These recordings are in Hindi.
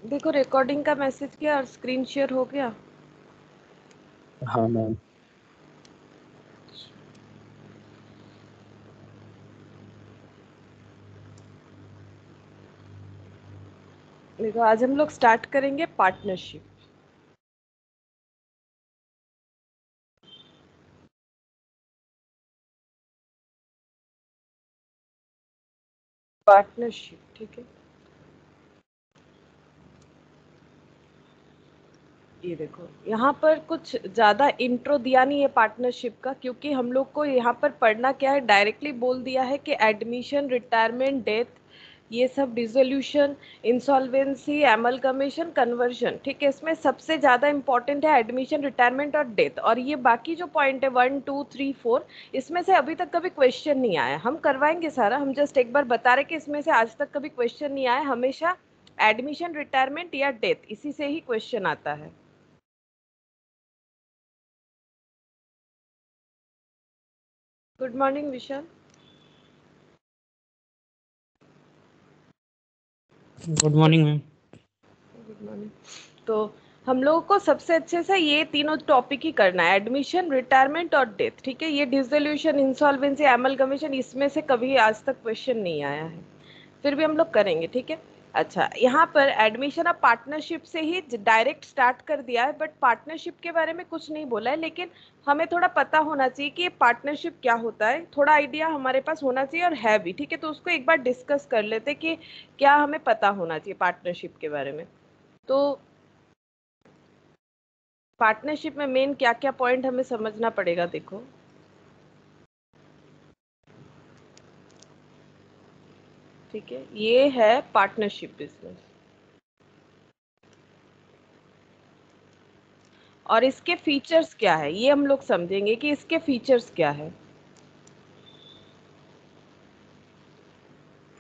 देखो रिकॉर्डिंग का मैसेज किया और स्क्रीन शेयर हो गया। हाँ मैम। देखो आज हम लोग स्टार्ट करेंगे पार्टनरशिप। पार्टनरशिप ठीक है। ये देखो यहाँ पर कुछ ज़्यादा इंट्रो दिया नहीं है पार्टनरशिप का, क्योंकि हम लोग को यहाँ पर पढ़ना क्या है, डायरेक्टली बोल दिया है कि एडमिशन, रिटायरमेंट, डेथ, ये सब, डिसोल्यूशन, इंसॉल्वेंसी, एमलगमेशन, कन्वर्जन, ठीक है। इसमें सबसे ज़्यादा इंपॉर्टेंट है एडमिशन, रिटायरमेंट और डेथ। और ये बाकी जो पॉइंट है 1 2 3 4, इसमें से अभी तक कभी क्वेश्चन नहीं आया। हम करवाएंगे सारा, हम जस्ट एक बार बता रहे कि इसमें से आज तक कभी क्वेश्चन नहीं आया। हमेशा एडमिशन, रिटायरमेंट या डेथ, इसी से ही क्वेश्चन आता है। Good morning Vishal. Good morning ma'am. Good morning. तो हम लोगों को सबसे अच्छे से ये तीनों टॉपिक ही करना है, एडमिशन, रिटायरमेंट और डेथ, ठीक है। ये डिसोल्यूशन, इंसॉल्वेंसी, एमलगमेशन, इसमें से कभी आज तक क्वेश्चन नहीं आया है, फिर भी हम लोग करेंगे, ठीक है। अच्छा, यहाँ पर एडमिशन अब पार्टनरशिप से ही डायरेक्ट स्टार्ट कर दिया है, बट पार्टनरशिप के बारे में कुछ नहीं बोला है। लेकिन हमें थोड़ा पता होना चाहिए कि ये पार्टनरशिप क्या होता है, थोड़ा आइडिया हमारे पास होना चाहिए, और है भी, ठीक है। तो उसको एक बार डिस्कस कर लेते कि क्या हमें पता होना चाहिए पार्टनरशिप के बारे में। तो पार्टनरशिप में मेन क्या क्या पॉइंट हमें समझना पड़ेगा, देखो। ठीक है, ये है पार्टनरशिप बिजनेस, और इसके फीचर्स क्या है ये हम लोग समझेंगे कि इसके फीचर्स क्या है।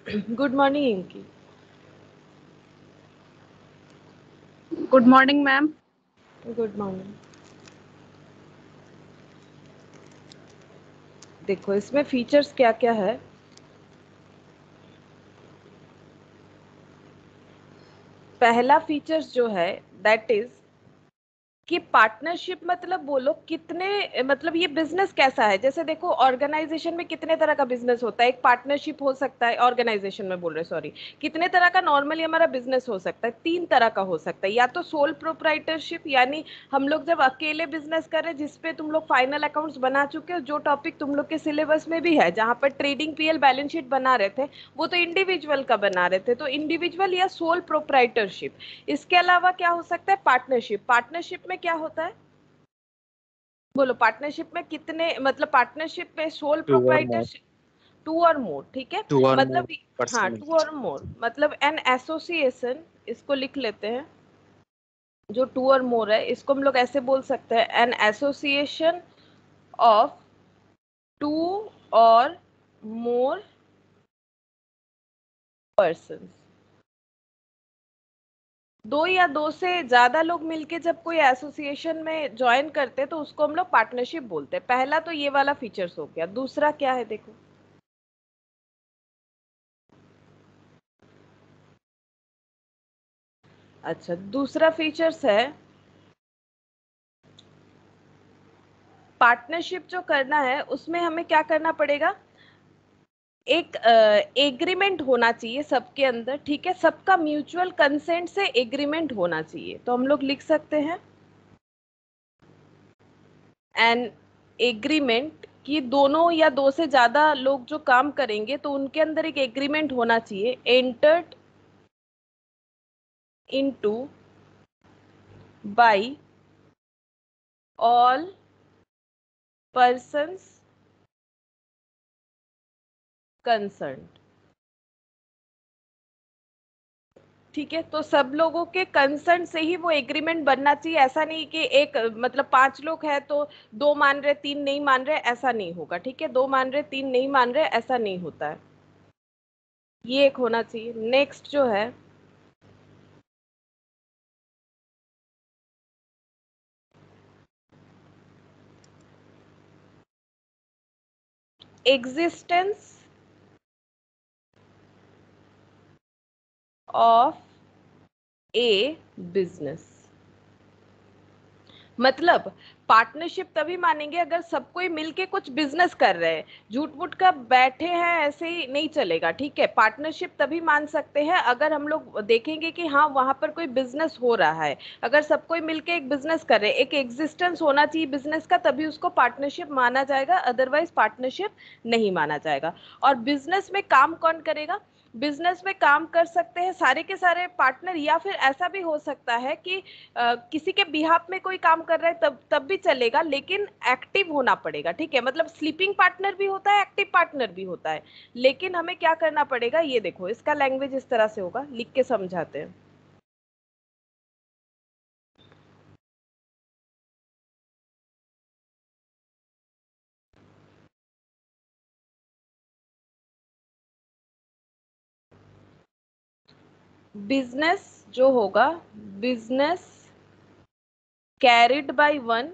गुड मॉर्निंग इनकी। Good morning ma'am. Good morning. देखो इसमें फीचर्स क्या क्या है। पहला फीचर्स जो है, दैट इज कि पार्टनरशिप मतलब बोलो कितने, मतलब ये बिजनेस कैसा है। जैसे देखो ऑर्गेनाइजेशन में कितने तरह का बिजनेस होता है, एक पार्टनरशिप हो सकता है, ऑर्गेनाइजेशन में बोल रहे, सॉरी, कितने तरह का नॉर्मली हमारा बिजनेस हो सकता है, 3 तरह का हो सकता है। या तो सोल प्रोप्राइटरशिप, यानी हम लोग जब अकेले बिजनेस कर रहे हैं, जिसपे तुम लोग फाइनल अकाउंट्स बना चुके हो, जो टॉपिक तुम लोग के सिलेबस में भी है, जहाँ पर ट्रेडिंग पीएल बैलेंस शीट बना रहे थे, वो तो इंडिविजुअल का बना रहे थे, तो इंडिविजुअल या सोल प्रोप्राइटरशिप। इसके अलावा क्या हो सकता है, पार्टनरशिप। पार्टनरशिप में क्या होता है, बोलो, पार्टनरशिप में कितने, मतलब पार्टनरशिप में सोल टू और मोर। प्रोप्राइटरशिप, टू और मोर, ठीक है। टू और मोर मतलब हाँ, पर्सन। टू और मोर मतलब एन एसोसिएशन, इसको लिख लेते हैं। जो टू और मोर है, इसको हम लोग ऐसे बोल सकते हैं, एन एसोसिएशन ऑफ टू और मोर पर्सन। दो या दो से ज्यादा लोग मिलके जब कोई एसोसिएशन में ज्वाइन करते हैं, तो उसको हम लोग पार्टनरशिप बोलते हैं। पहला तो ये वाला फीचर्स हो गया। दूसरा क्या है, देखो। अच्छा, दूसरा फीचर्स है, पार्टनरशिप जो करना है उसमें हमें क्या करना पड़ेगा, एक एग्रीमेंट होना चाहिए सबके अंदर, ठीक है। सबका म्यूचुअल कंसेंट से एग्रीमेंट होना चाहिए। तो हम लोग लिख सकते हैं एन एग्रीमेंट, कि दोनों या दो से ज्यादा लोग जो काम करेंगे तो उनके अंदर एक एग्रीमेंट होना चाहिए, entered into bye all persons concerned, ठीक है। तो सब लोगों के कंसर्न से ही वो एग्रीमेंट बनना चाहिए। ऐसा नहीं कि एक, मतलब 5 लोग हैं तो 2 मान रहे 3 नहीं मान रहे, ऐसा नहीं होगा, ठीक है। 2 मान रहे 3 नहीं मान रहे, ऐसा नहीं होता है। ये एक होना चाहिए। नेक्स्ट जो है, एग्जिस्टेंस ऑफ ए बिजनेस। मतलब पार्टनरशिप तभी मानेंगे अगर सब कोई मिलके कुछ बिजनेस कर रहे हैं, झूठ मूठ का बैठे हैं ऐसे ही नहीं चलेगा, ठीक है। पार्टनरशिप तभी मान सकते हैं अगर हम लोग देखेंगे कि हाँ वहां पर कोई बिजनेस हो रहा है, अगर सब कोई मिलके एक बिजनेस कर रहे हैं, एक एग्जिस्टेंस होना चाहिए बिजनेस का, तभी उसको पार्टनरशिप माना जाएगा, अदरवाइज पार्टनरशिप नहीं माना जाएगा। और बिजनेस में काम कौन करेगा? बिजनेस में काम कर सकते हैं सारे के सारे पार्टनर, या फिर ऐसा भी हो सकता है कि किसी के बिहाफ में कोई काम कर रहा है तब तब भी चलेगा, लेकिन एक्टिव होना पड़ेगा, ठीक है। मतलब स्लीपिंग पार्टनर भी होता है, एक्टिव पार्टनर भी होता है, लेकिन हमें क्या करना पड़ेगा, ये देखो इसका लैंग्वेज इस तरह से होगा, लिख के समझाते हैं। बिजनेस जो होगा, business carried by one,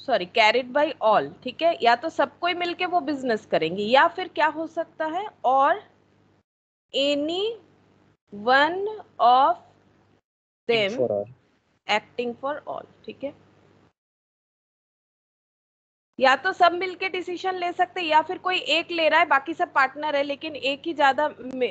sorry carried by all, ठीक है। या तो सब कोई मिलके वो बिजनेस करेंगे, या फिर क्या हो सकता है, और any one of them for all. Acting for all, ठीक है। या तो सब मिलके डिसीजन ले सकते हैं, या फिर कोई एक ले रहा है, बाकी सब पार्टनर है लेकिन एक ही ज्यादा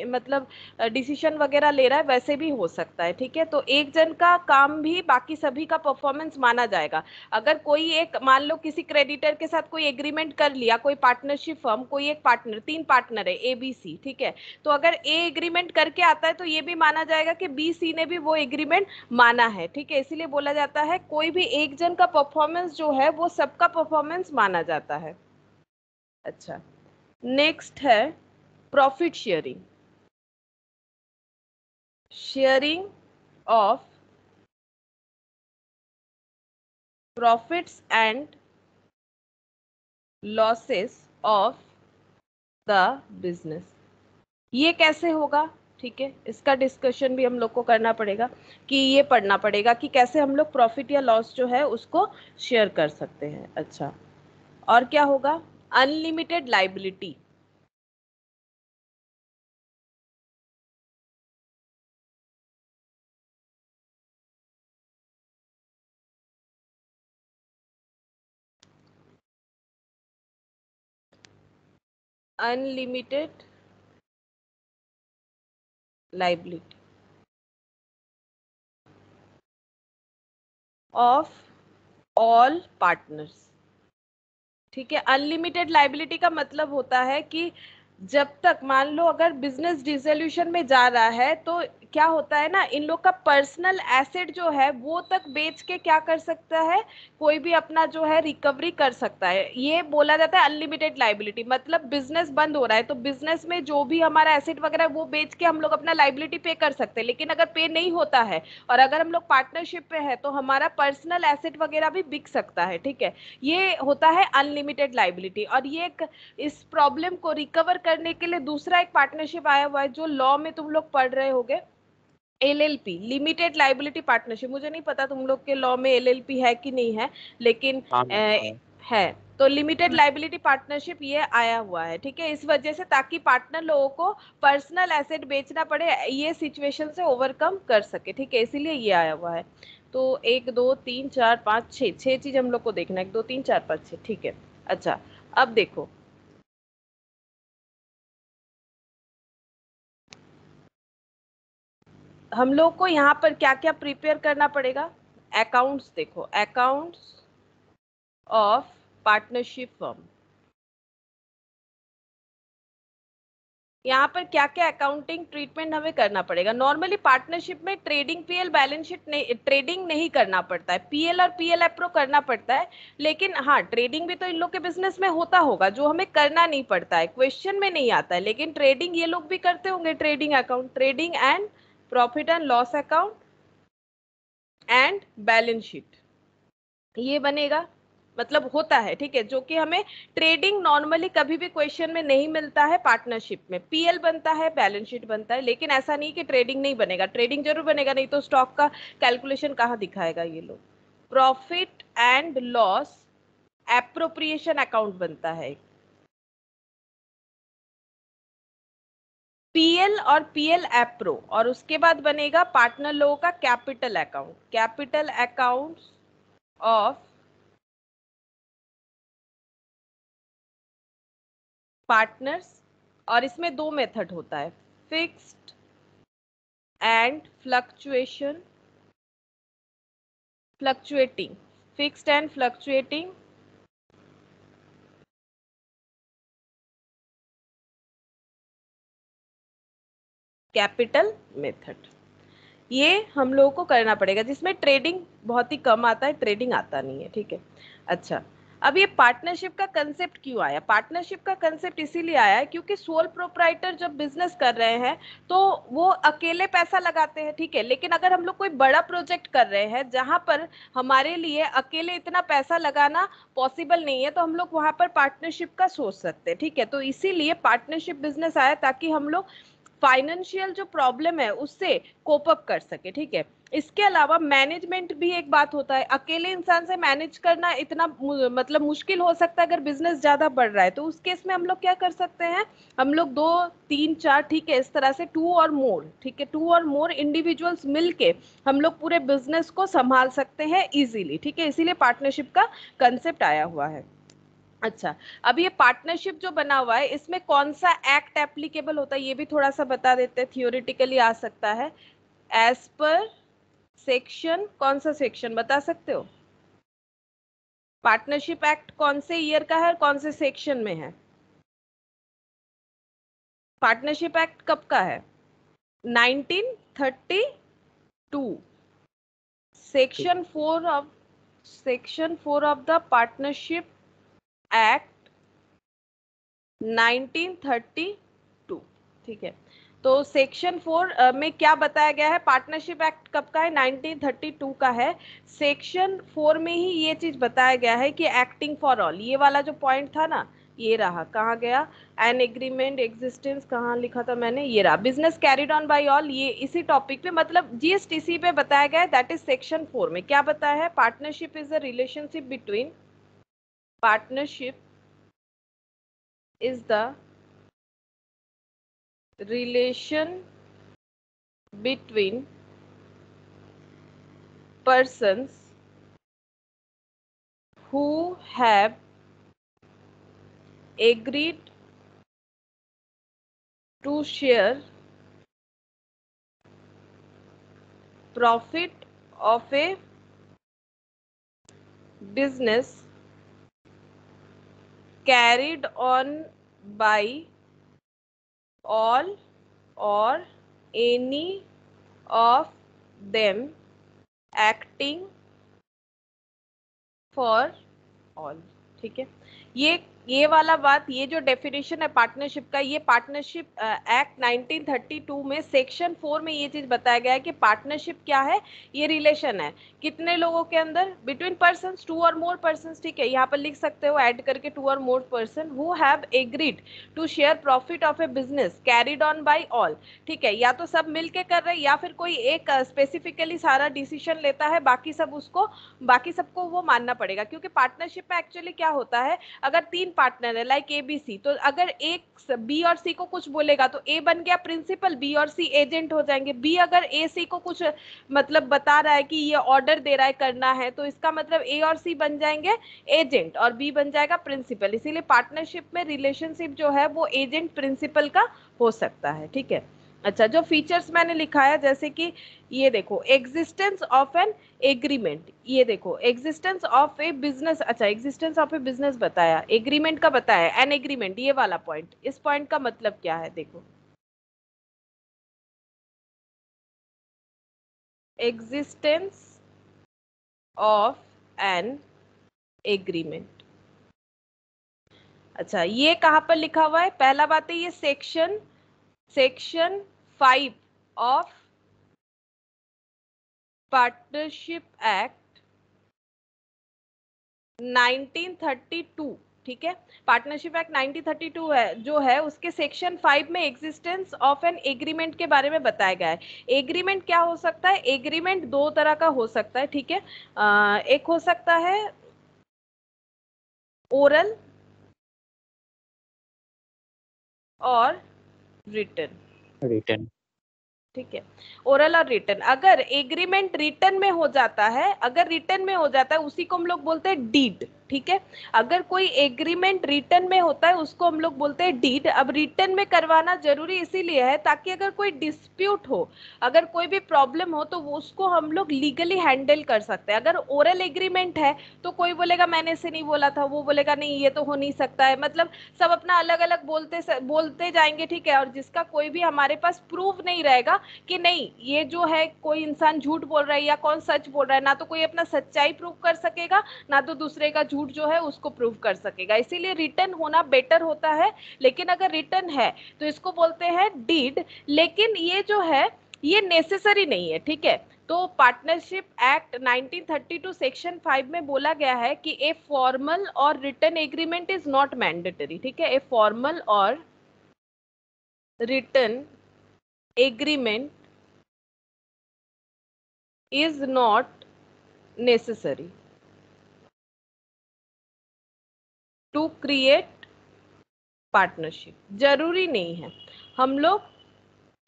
मतलब डिसीजन वगैरह ले रहा है, वैसे भी हो सकता है, ठीक है। तो एक जन का काम भी बाकी सभी का परफॉर्मेंस माना जाएगा। अगर कोई एक, मान लो किसी क्रेडिटर के साथ कोई एग्रीमेंट कर लिया, कोई पार्टनरशिप फर्म, कोई एक पार्टनर, 3 पार्टनर है ए बी सी, ठीक है। तो अगर ए एग्रीमेंट करके आता है तो ये भी माना जाएगा कि बी सी ने भी वो एग्रीमेंट माना है, ठीक है। इसीलिए बोला जाता है कोई भी एक जन का परफॉर्मेंस जो है वो सबका परफॉर्मेंस माना जाता है। अच्छा, नेक्स्ट है profit sharing. Sharing of profits and losses of the business. ये कैसे होगा, ठीक है, इसका डिस्कशन भी हम लोग को करना पड़ेगा, कि ये पढ़ना पड़ेगा कि कैसे हम लोग प्रॉफिट या लॉस जो है उसको शेयर कर सकते हैं। अच्छा, और क्या होगा, unlimited liability. Unlimited liability of all partners, ठीक है। अनलिमिटेड लाइबिलिटी का मतलब होता है कि जब तक, मान लो अगर बिजनेस डिसोल्यूशन में जा रहा है तो क्या होता है ना, इन लोग का पर्सनल एसेट जो है वो तक बेच के क्या कर सकता है, कोई भी अपना जो है रिकवरी कर सकता है। ये बोला जाता है अनलिमिटेड लाइबिलिटी। मतलब बिजनेस बंद हो रहा है तो बिजनेस में जो भी हमारा एसेट वगैरह है वो बेच के हम लोग अपना लाइबिलिटी पे कर सकते हैं, लेकिन अगर पे नहीं होता है और अगर हम लोग पार्टनरशिप पे है तो हमारा पर्सनल एसेट वगैरह भी बिक सकता है, ठीक है। ये होता है अनलिमिटेड लाइबिलिटी। और ये एक, इस प्रॉब्लम को रिकवर करने के लिए दूसरा एक पार्टनरशिप आया हुआ है जो लॉ में तुम लोग पढ़ रहे होगे, एलएलपी, लिमिटेड लाइबिलिटी पार्टनरशिप। मुझे नहीं पता तुम लोग के लॉ में एलएलपी है कि नहीं है, लेकिन हाँ मैम। है। तो लिमिटेड लाइबिलिटी पार्टनरशिप ये आया हुआ है, ठीक है, इस वजह से ताकि पार्टनर लोगों को पर्सनल एसेट बेचना पड़े, ये सिचुएशन से ओवरकम कर सके, ठीक है, इसीलिए ये आया हुआ है। तो 1 2 3 4 5 6, 6 चीज हम लोग को देखना है, 1 2 3 4 5 6, ठीक है। अच्छा, अब देखो हम लोग को यहाँ पर क्या क्या प्रिपेयर करना पड़ेगा। अकाउंट्स देखो, अकाउंट्स ऑफ पार्टनरशिप फर्म, यहाँ पर क्या क्या अकाउंटिंग ट्रीटमेंट हमें करना पड़ेगा। नॉर्मली पार्टनरशिप में ट्रेडिंग पीएल बैलेंस शीट नहीं, ट्रेडिंग नहीं करना पड़ता है, पीएल और पीएल अप्रो करना पड़ता है। लेकिन हाँ, ट्रेडिंग भी तो इन लोग के बिजनेस में होता होगा, जो हमें करना नहीं पड़ता है, क्वेश्चन में नहीं आता है, लेकिन ट्रेडिंग ये लोग भी करते होंगे। Trading account, trading and profit and loss account and balance sheet, ये बनेगा, मतलब होता है, ठीक है, जो कि हमें ट्रेडिंग नॉर्मली कभी भी क्वेश्चन में नहीं मिलता है। पार्टनरशिप में पीएल बनता है, बैलेंस शीट बनता है, लेकिन ऐसा नहीं कि ट्रेडिंग नहीं बनेगा, ट्रेडिंग जरूर बनेगा, नहीं तो स्टॉक का कैलकुलेशन कहाँ दिखाएगा ये लोग। Profit and loss appropriation account बनता है, पीएल और पीएल एप्रो, और उसके बाद बनेगा पार्टनर लोगों का capital account, capital account of partners. और इसमें दो मेथड होता है, fixed and fluctuating, fixed and fluctuating capital method. ये हम लोगों को करना पड़ेगा, जिसमें ट्रेडिंग बहुत ही कम आता है, ट्रेडिंग आता नहीं है, ठीक है। अच्छा, अब ये पार्टनरशिप का कंसेप्ट क्यों आया? पार्टनरशिप का कंसेप्ट इसीलिए आया है क्योंकि सोल प्रोप्राइटर जब बिजनेस कर रहे हैं तो वो अकेले पैसा लगाते हैं, ठीक है। लेकिन अगर हम लोग कोई बड़ा प्रोजेक्ट कर रहे हैं जहां पर हमारे लिए अकेले इतना पैसा लगाना पॉसिबल नहीं है, तो हम लोग वहां पर पार्टनरशिप का सोच सकते हैं, ठीक है। तो इसीलिए पार्टनरशिप बिजनेस आया, ताकि हम लोग फाइनेंशियल जो प्रॉब्लम है उससे कोप अप कर सके, ठीक है। इसके अलावा मैनेजमेंट भी एक बात होता है, अकेले इंसान से मैनेज करना इतना मतलब मुश्किल हो सकता है अगर बिजनेस ज्यादा बढ़ रहा है। तो उस केस में हम लोग क्या कर सकते हैं, हम लोग 2 3 4, ठीक है, इस तरह से 2 और मोर, ठीक है, 2 और मोर इंडिविजुअल्स मिलके हम लोग पूरे बिजनेस को संभाल सकते हैं इजीली, ठीक है। इसीलिए पार्टनरशिप का कंसेप्ट आया हुआ है। अच्छा, अब ये पार्टनरशिप जो बना हुआ है इसमें कौन सा एक्ट एप्लीकेबल होता है ये भी थोड़ा सा बता देते हैं, थियोरिटिकली आ सकता है। एज पर सेक्शन, कौन सा सेक्शन बता सकते हो? पार्टनरशिप एक्ट कौन से ईयर का है और कौन से सेक्शन में है? पार्टनरशिप एक्ट कब का है? 1932। Section 4 of the Partnership Act 1932, ठीक है। तो सेक्शन 4 में क्या बताया गया है? पार्टनरशिप एक्ट कब का है? 1932 का है। सेक्शन 4 में ही ये चीज बताया गया है कि एक्टिंग फॉर ऑल, ये वाला जो पॉइंट था ना, ये रहा, कहाँ गया? एन एग्रीमेंट एग्जिस्टेंस, कहाँ लिखा था मैंने? ये रहा, business carried on by all, ये इसी टॉपिक पे, मतलब जीएसटीसी पे बताया गया है। दैट इज सेक्शन 4 में क्या बताया है? Partnership is a relationship between, partnership is the relation between persons who have agreed to share profit of a business carried on by all or any of them acting for all, ठीक है। ये वाला बात, ये जो डेफिनेशन है पार्टनरशिप का, ये पार्टनरशिप एक्ट 1932 में सेक्शन 4 में ये चीज बताया गया है कि पार्टनरशिप क्या है? ये रिलेशन है कितने लोगों के अंदर? Between persons, 2 or more persons, ठीक है। यहाँ पर लिख सकते हो ऐड करके 2 or more person who have agreed to share profit of a business carried on by all, ठीक है। या तो सब मिलके कर रहे हैं या फिर कोई एक स्पेसिफिकली सारा डिसीजन लेता है, बाकी सबको वो मानना पड़ेगा। क्योंकि पार्टनरशिप में एक्चुअली क्या होता है, अगर 3 पार्टनर है लाइक ए बी सी, तो अगर एक बी और सी को कुछ बोलेगा तो ए बन गया प्रिंसिपल, बी और सी एजेंट हो जाएंगे। बी अगर ए सी को कुछ मतलब बता रहा है कि ये ऑर्डर दे रहा है करना है, तो इसका मतलब ए और सी बन जाएंगे एजेंट और बी बन जाएगा प्रिंसिपल। इसीलिए पार्टनरशिप में रिलेशनशिप जो है वो एजेंट प्रिंसिपल का हो सकता है, ठीक है। अच्छा, जो फीचर्स मैंने लिखा है, जैसे कि ये देखो, एग्जिस्टेंस ऑफ एन एग्रीमेंट, ये देखो एग्जिस्टेंस ऑफ ए बिजनेस, अच्छा एग्जिस्टेंस ऑफ ए बिजनेस बताया, एग्रीमेंट का बताया, एन एग्रीमेंट, ये वाला पॉइंट, इस पॉइंट का मतलब क्या है? देखो, एग्जिस्टेंस ऑफ एन एग्रीमेंट। अच्छा, ये कहां पर लिखा हुआ है? पहला बात है ये सेक्शन 5 ऑफ पार्टनरशिप एक्ट 1932, ठीक है। पार्टनरशिप एक्ट 1932 है जो है, उसके सेक्शन 5 में एग्जिस्टेंस ऑफ एन एग्रीमेंट के बारे में बताया गया है। एग्रीमेंट क्या हो सकता है? एग्रीमेंट 2 तरह का हो सकता है, ठीक है। एक हो सकता है ओरल और रिटन, रिटर्न। ठीक है, ओरल और रिटन। अगर एग्रीमेंट रिटन में हो जाता है, अगर रिटन में हो जाता है उसी को हम लोग बोलते हैं डीड। ठीक है, अगर कोई एग्रीमेंट रिटन में होता है उसको हम लोग बोलते हैं डीड। अब रिटन में करवाना जरूरी इसीलिए है ताकि अगर कोई डिस्प्यूट हो, अगर कोई भी प्रॉब्लम हो तो वो उसको हम लोग लीगली हैंडल कर सकते हैं। अगर ओरल एग्रीमेंट है तो कोई बोलेगा मैंने इसे नहीं बोला था, वो बोलेगा नहीं ये तो हो नहीं सकता है, मतलब सब अपना अलग अलग बोलते जाएंगे। ठीक है, और जिसका कोई भी हमारे पास प्रूफ नहीं रहेगा कि नहीं ये जो है कोई इंसान झूठ बोल रहा है या कौन सच बोल रहा है, ना तो कोई अपना सच्चाई प्रूव कर सकेगा ना तो दूसरे का झूठ जो है उसको प्रूव कर सकेगा। इसीलिए रिटन होना बेटर होता है। लेकिन अगर रिटन है तो इसको बोलते हैं डीड। लेकिन ये जो है ये नेसेसरी नहीं है। ठीक है, तो पार्टनरशिप एक्ट 1932 सेक्शन 5 में बोला गया है कि a formal or written agreement is not mandatory. ठीक है, a formal or written agreement is not necessary to create partnership। जरूरी नहीं है, हम लोग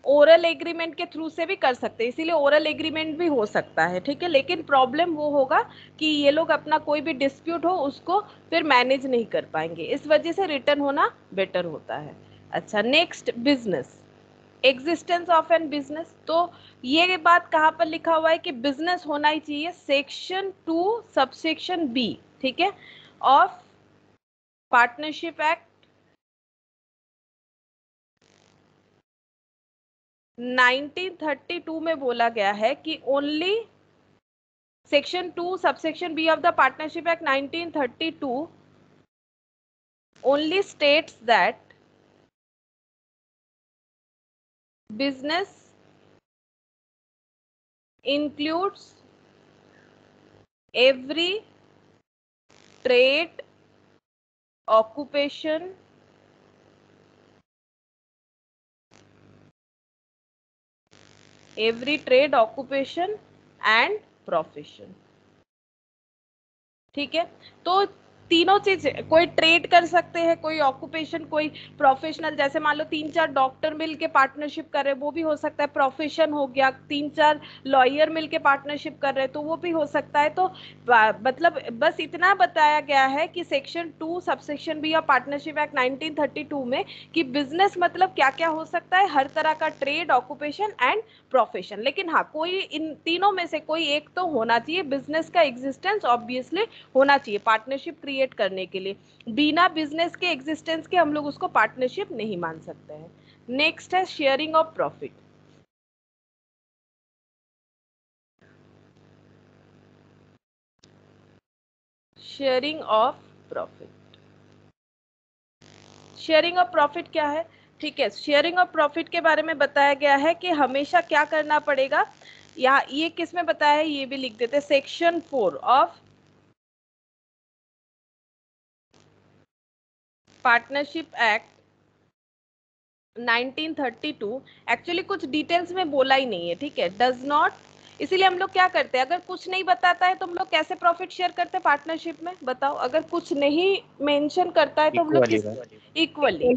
ओरल एग्रीमेंट के थ्रू से भी कर सकते हैं, इसीलिए ओरल एग्रीमेंट भी हो सकता है। ठीक है, लेकिन प्रॉब्लम वो होगा कि ये लोग अपना कोई भी डिस्प्यूट हो उसको फिर मैनेज नहीं कर पाएंगे, इस वजह से रिटर्न होना बेटर होता है। अच्छा, next business, existence of an business. तो ये बात कहाँ पर लिखा हुआ है कि बिजनेस होना ही चाहिए, सेक्शन 2 सबसेक्शन बी। ठीक है, ऑफ पार्टनरशिप एक्ट 1932 में बोला गया है कि only section 2 subsection B of the Partnership Act 1932 only states that business includes every trade, occupation, and profession। ठीक है, तो तीनों चीज, कोई ट्रेड कर सकते हैं, कोई ऑक्यूपेशन, कोई प्रोफेशनल, जैसे मान लो 3-4 डॉक्टर मिलके पार्टनरशिप कर रहे हैं वो भी हो सकता है, प्रोफेशन हो गया। 3-4 लॉयर मिलके पार्टनरशिप कर रहे हैं तो वो भी हो सकता है। तो मतलब बस इतना बताया गया है कि section 2 subsection B of Partnership Act 1932 में कि बिजनेस मतलब क्या क्या हो सकता है, हर तरह का ट्रेड, ऑक्यूपेशन एंड प्रोफेशन। लेकिन हाँ, कोई इन तीनों में से कोई एक तो होना चाहिए, बिजनेस का एग्जिस्टेंस ऑब्वियसली होना चाहिए पार्टनरशिप क्रिएट करने के लिए। बिना बिजनेस के एग्जिस्टेंस के हम लोग उसको पार्टनरशिप नहीं मान सकते हैं। नेक्स्ट है sharing of profit. Sharing of profit, sharing of profit क्या है? ठीक है, शेयरिंग ऑफ प्रॉफिट के बारे में बताया गया है कि हमेशा क्या करना पड़ेगा। यहाँ ये किस में बताया है ये भी लिख देते, section 4 of Partnership Act 1932। Actually कुछ डिटेल्स में बोला ही नहीं है। ठीक है, डज नॉट, इसीलिए हम लोग क्या करते हैं, अगर कुछ नहीं बताता है तो हम लोग कैसे प्रॉफिट शेयर करते हैं पार्टनरशिप में, बताओ। अगर कुछ नहीं मेंशन करता है तो हम लोग किस, इक्वली,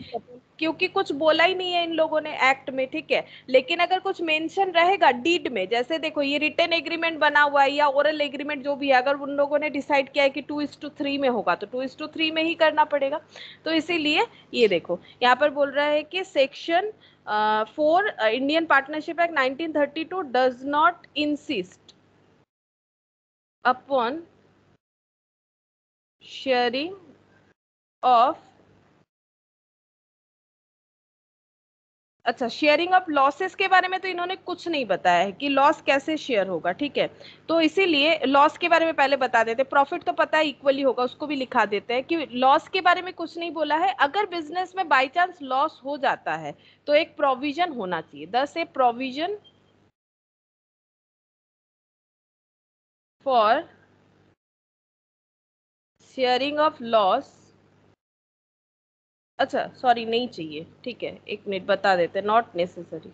क्योंकि कुछ बोला ही नहीं है इन लोगों ने एक्ट में। ठीक है, लेकिन अगर कुछ मेंशन रहेगा डीड में, जैसे देखो ये रिटन एग्रीमेंट बना हुआ है या ओरल एग्रीमेंट जो भी है, अगर उन लोगों ने डिसाइड किया है कि 2:3 में होगा तो 2:3 में ही करना पड़ेगा। तो इसीलिए ये देखो यहाँ पर बोल रहा है कि section 4 Indian partnership Act 1932 does not insist upon sharing of, अच्छा, शेयरिंग ऑफ लॉसेस के बारे में तो इन्होंने कुछ नहीं बताया है कि लॉस कैसे शेयर होगा। ठीक है, तो इसीलिए लॉस के बारे में पहले बता देते, प्रॉफिट तो पता है इक्वली होगा, उसको भी लिखा देते हैं कि लॉस के बारे में कुछ नहीं बोला है। अगर बिजनेस में बाई चांस लॉस हो जाता है तो एक प्रोविजन होना चाहिए, दस ए provision for sharing of loss. अच्छा सॉरी, नहीं चाहिए, ठीक है, एक मिनट बता देते, नॉट नेसेसरी।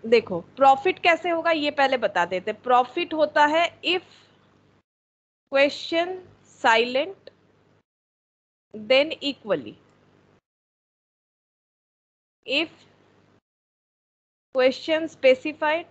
देखो प्रॉफिट कैसे होगा ये पहले बता देते। प्रॉफिट होता है if question silent then equally. If question specified,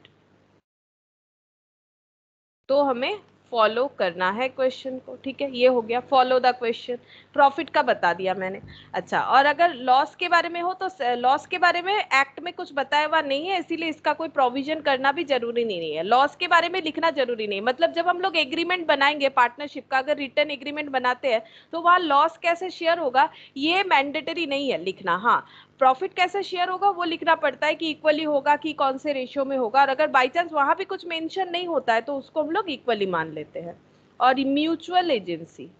तो हमें फॉलो करना है क्वेश्चन को, ठीक है। ये हो गया फॉलो द क्वेश्चन, प्रॉफिट का बता दिया मैंने। अच्छा, और अगर लॉस के बारे में हो तो लॉस के बारे में एक्ट में कुछ बताया हुआ नहीं है, इसीलिए इसका कोई प्रोविजन करना भी जरूरी नहीं है। लॉस के बारे में लिखना जरूरी नहीं, मतलब जब हम लोग एग्रीमेंट बनाएंगे पार्टनरशिप का, अगर रिटर्न एग्रीमेंट बनाते हैं तो वहां लॉस कैसे शेयर होगा ये मैंडेटरी नहीं है लिखना। हाँ, प्रॉफिट कैसे शेयर होगा वो लिखना पड़ता है कि इक्वली होगा कि कौन से रेशियो में होगा, और अगर बाई चांस वहां भी कुछ मेंशन नहीं होता है तो उसको हम लोग इक्वली मान लेते हैं। और म्यूचुअल एजेंसी,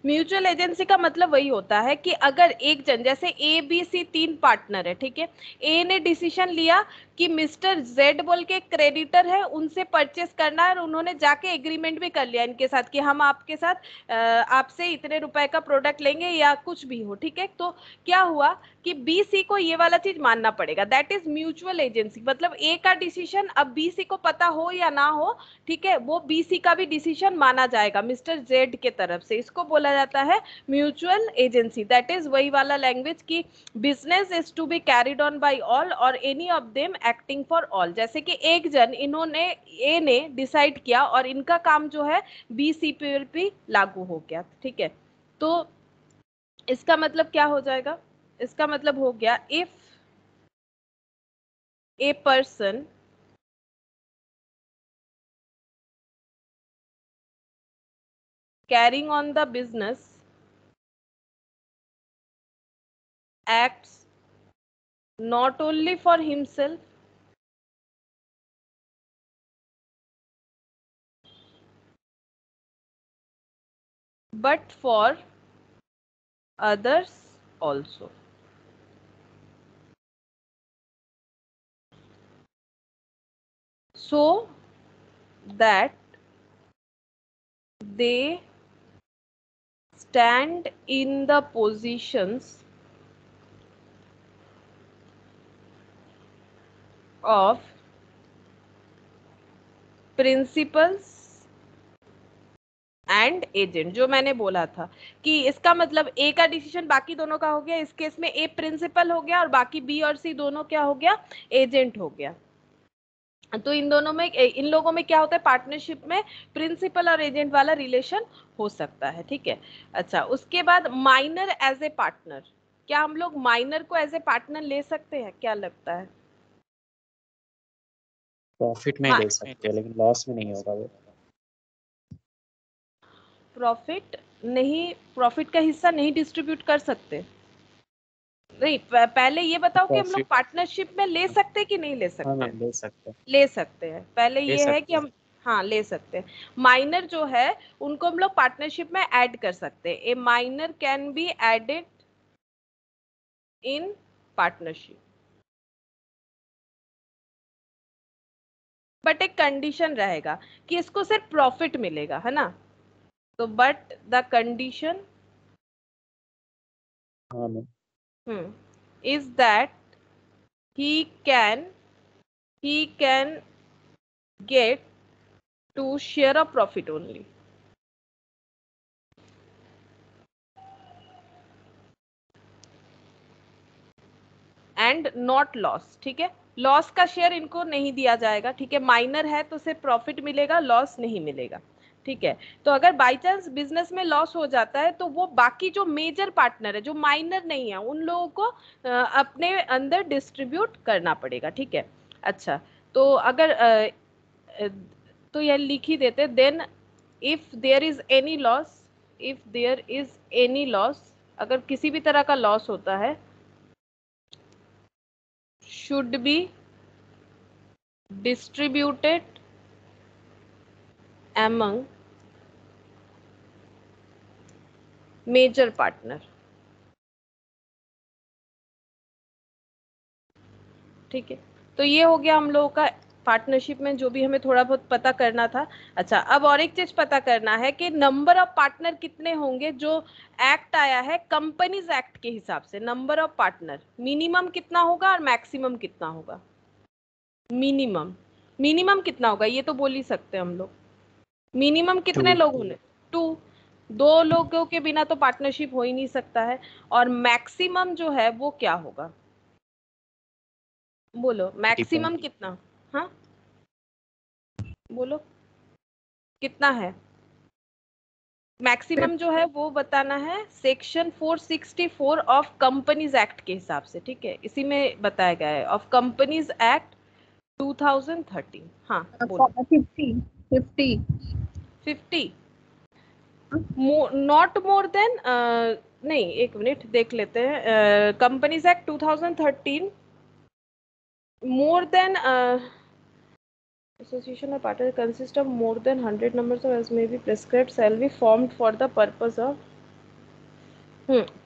म्यूचुअल एजेंसी का मतलब वही होता है कि अगर एक जन, जैसे ए बी सी 3 पार्टनर है, ठीक है, ए ने डिसीजन लिया कि मिस्टर जेड बोल के क्रेडिटर है, उनसे परचेस करना है, और उन्होंने जाके एग्रीमेंट भी कर लिया इनके साथ कि हम आपके साथ आपसे इतने रुपए का प्रोडक्ट लेंगे या कुछ भी हो, ठीक है। तो क्या हुआ कि बी सी को ये वाला चीज मानना पड़ेगा, दैट इज म्यूचुअल एजेंसी। मतलब ए का डिसीजन अब बी सी को पता हो या ना हो, ठीक है, वो बी सी का भी डिसीजन माना जाएगा मिस्टर जेड के तरफ से। इसको बोला जाता है म्यूचुअल एजेंसी। दैट इज वही वाला लैंग्वेज की business is to be carried on by all or any of them acting for all. जैसे कि एक जन, इन्होंने ए ने डिसाइड किया और इनका काम जो है बी सी पे भी लागू हो गया, ठीक है। तो इसका मतलब क्या हो जाएगा, इसका मतलब हो गया if a person carrying on the business acts not only for himself but for others also. So that they stand in the positions of principals and agent. जो मैंने बोला था कि इसका मतलब ए का डिसीजन बाकी दोनों का हो गया, इस केस में ए प्रिंसिपल हो गया और बाकी बी और सी दोनों क्या हो गया, एजेंट हो गया। तो इन दोनों में, इन लोगों में क्या होता है, पार्टनरशिप में प्रिंसिपल और एजेंट वाला रिलेशन हो सकता है, ठीक है। अच्छा, उसके बाद माइनर एज ए पार्टनर, क्या हम लोग माइनर को एज ए पार्टनर ले सकते हैं, क्या लगता है? प्रॉफिट में ले सकते हैं लेकिन लॉस में नहीं होगा वो। प्रॉफिट नहीं, प्रॉफिट का हिस्सा नहीं डिस्ट्रीब्यूट कर सकते? नहीं, पहले ये बताओ कि हम लोग प्रॉफिट पार्टनरशिप में ले सकते कि नहीं ले हाँ सकते? मैम ले सकते हैं। ले सकते हैं, पहले ले ये है कि सकते हैं। हम, हाँ ले सकते हैं। माइनर जो है उनको हम लोग पार्टनरशिप में ऐड कर सकते हैं। A minor can be added in partnership, but एक कंडीशन रहेगा कि इसको सिर्फ प्रॉफिट मिलेगा, है ना। तो बट द कंडीशन हाँ ma'am. Is that he can get to share a profit only. And not loss, ठीक है। लॉस का शेयर इनको नहीं दिया जाएगा, ठीक है। माइनर है तो सिर्फ प्रॉफिट मिलेगा, लॉस नहीं मिलेगा, ठीक है। तो अगर बाई चांस बिजनेस में लॉस हो जाता है तो वो बाकी जो मेजर पार्टनर है जो माइनर नहीं है उन लोगों को अपने अंदर डिस्ट्रीब्यूट करना पड़ेगा, ठीक है। अच्छा, तो अगर तो यह लिख ही देते, then if there is any loss, if there is any loss, अगर किसी भी तरह का लॉस होता है, should be distributed among major partner, ठीक है। तो ये हो गया हम लोगों का पार्टनरशिप में जो भी हमें थोड़ा बहुत पता करना था। अच्छा, अब और एक चीज पता करना है कि नंबर ऑफ पार्टनर कितने होंगे। जो एक्ट आया है कंपनीज एक्ट के हिसाब से, नंबर ऑफ पार्टनर मिनिमम कितना होगा और मैक्सिमम कितना होगा। मिनिमम, मिनिमम कितना होगा ये तो बोल ही सकते हैं हम लोग। मिनिमम कितने लोग होने? 2। 2 लोगों के बिना तो पार्टनरशिप हो ही नहीं सकता है। और मैक्सिमम जो है वो क्या होगा? बोलो मैक्सिमम कितना? हाँ बोलो कितना है मैक्सिमम जो है वो बताना है सेक्शन 464 ऑफ कंपनीज एक्ट के हिसाब से, ठीक है, इसी में बताया गया है, ऑफ कंपनीज एक्ट 2013। हाँ बोलो। 50 नॉट मोर देन, नहीं एक मिनट देख लेते हैं। Companies act 2013 more than association or partner consist of more than 100 numbers of as may be prescribed shall be formed for the purpose of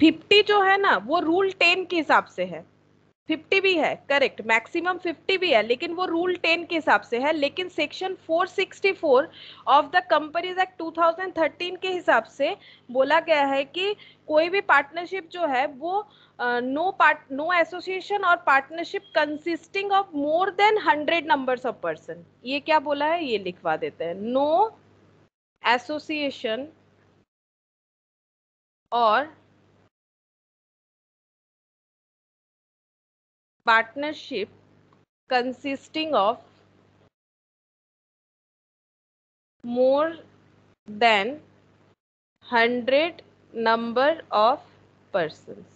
50 जो है ना वो रूल 10 के हिसाब से है। 50 भी है करेक्ट, मैक्सिमम 50 भी है, लेकिन वो रूल 10 के हिसाब से है। लेकिन section 464 of the companies act 2013 के हिसाब से बोला गया है कि कोई भी पार्टनरशिप जो है वो नो एसोसिएशन और partnership consisting of more than 100 numbers of person. ये क्या बोला है ये लिखवा देते हैं, नो एसोसिएशन और partnership consisting of more than 100 number of persons।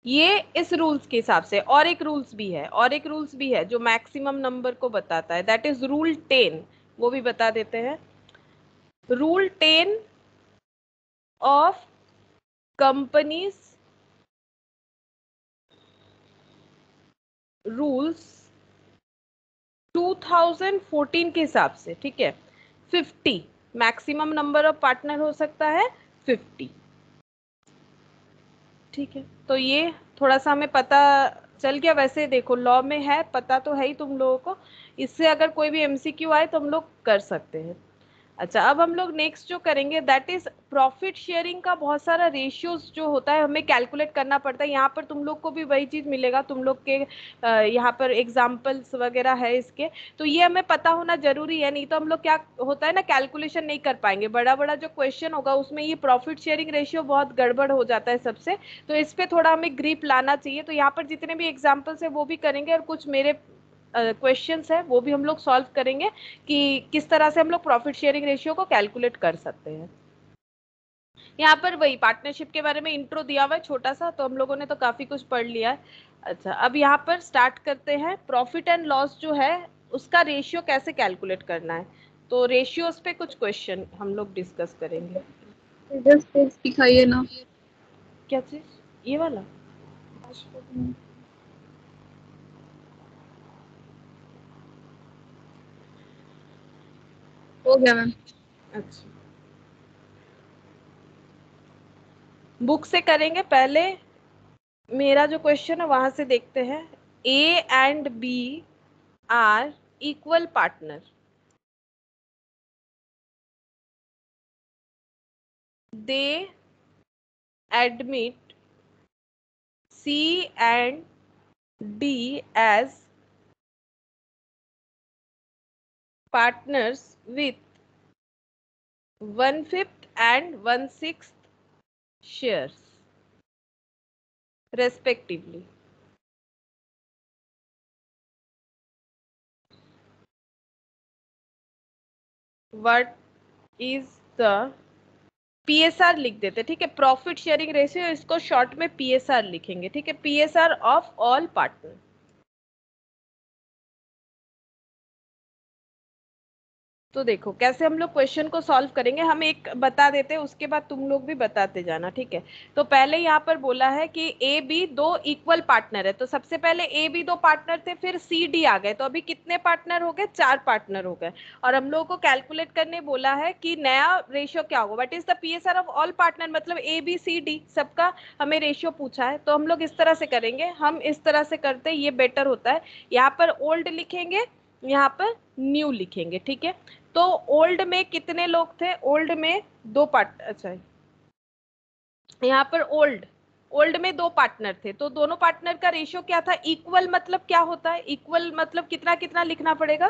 ये इस रूल्स के हिसाब से। और एक रूल्स भी है जो मैक्सिमम नंबर को बताता है, दैट इज रूल 10। वो भी बता देते हैं। रूल 10 ऑफ कंपनीज रूल्स 2014 के हिसाब से, ठीक है, 50 मैक्सिमम नंबर ऑफ पार्टनर हो सकता है 50, ठीक है। तो ये थोड़ा सा हमें पता चल गया। वैसे देखो लॉ में है, पता तो है ही तुम लोगों को, इससे अगर कोई भी एमसीक्यू आए तो हम लोग कर सकते हैं। अच्छा अब हम लोग नेक्स्ट जो करेंगे दैट इज प्रॉफिट शेयरिंग का बहुत सारा रेशियोज जो होता है हमें कैलकुलेट करना पड़ता है। यहाँ पर तुम लोग को भी वही चीज मिलेगा, तुम लोग के यहाँ पर एग्जाम्पल्स वगैरह है इसके, तो ये हमें पता होना जरूरी है, नहीं तो हम लोग क्या होता है ना कैलकुलेशन नहीं कर पाएंगे। बड़ा बड़ा जो क्वेश्चन होगा उसमें ये प्रॉफिट शेयरिंग रेशियो बहुत गड़बड़ हो जाता है सबसे, तो इस पर थोड़ा हमें ग्रिप लाना चाहिए। तो यहाँ पर जितने भी एग्जाम्पल्स है वो भी करेंगे और कुछ मेरे क्वेश्चंस है वो भी हम लोग सॉल्व करेंगे कि किस तरह से हम लोग प्रॉफिट शेयरिंग रेशियो को कैलकुलेट कर सकते हैं। यहाँ पर वही पार्टनरशिप के बारे में इंट्रो दिया हुआ है छोटा सा, तो हम लोगों ने तो काफी कुछ पढ़ लिया है। अच्छा अब यहाँ पर स्टार्ट करते हैं। प्रॉफिट एंड लॉस जो है उसका रेशियो कैसे कैलकुलेट करना है, तो रेशियोज पे कुछ क्वेश्चन हम लोग डिस्कस करेंगे। दिखाइए ना। क्या चीज? ये वाला? हो गया मैम। अच्छा बुक से करेंगे पहले। मेरा जो क्वेश्चन है वहां से देखते हैं। A and B are equal partner, they admit C and D as partners with 1/5 and 1/6 shares respectively. What is the PSR लिख देते, ठीक है, प्रॉफिट शेयरिंग रेशियो, इसको शॉर्ट में PSR लिखेंगे, ठीक है, PSR ऑफ ऑल पार्टनर। तो देखो कैसे हम लोग क्वेश्चन को सॉल्व करेंगे। हम एक बता देते हैं उसके बाद तुम लोग भी बताते जाना, ठीक है। तो पहले यहाँ पर बोला है कि ए बी दो इक्वल पार्टनर है, तो सबसे पहले ए बी दो पार्टनर थे, फिर सी डी आ गए, तो अभी कितने पार्टनर हो गए? 4 पार्टनर हो गए। और हम लोगों को कैलकुलेट करने बोला है कि नया रेशियो क्या होगा, what is the PSR of all partner, मतलब ए बी सी डी सबका हमें रेशियो पूछा है। तो हम लोग इस तरह से करेंगे, हम इस तरह से करते ये बेटर होता है। यहाँ पर ओल्ड लिखेंगे, यहाँ पर न्यू लिखेंगे, ठीक है। तो ओल्ड में कितने लोग थे? ओल्ड में 2 पार्ट, अच्छा यहाँ पर ओल्ड में 2 पार्टनर थे, तो दोनों पार्टनर का रेशियो क्या था? इक्वल मतलब क्या होता है? इक्वल मतलब कितना कितना लिखना पड़ेगा?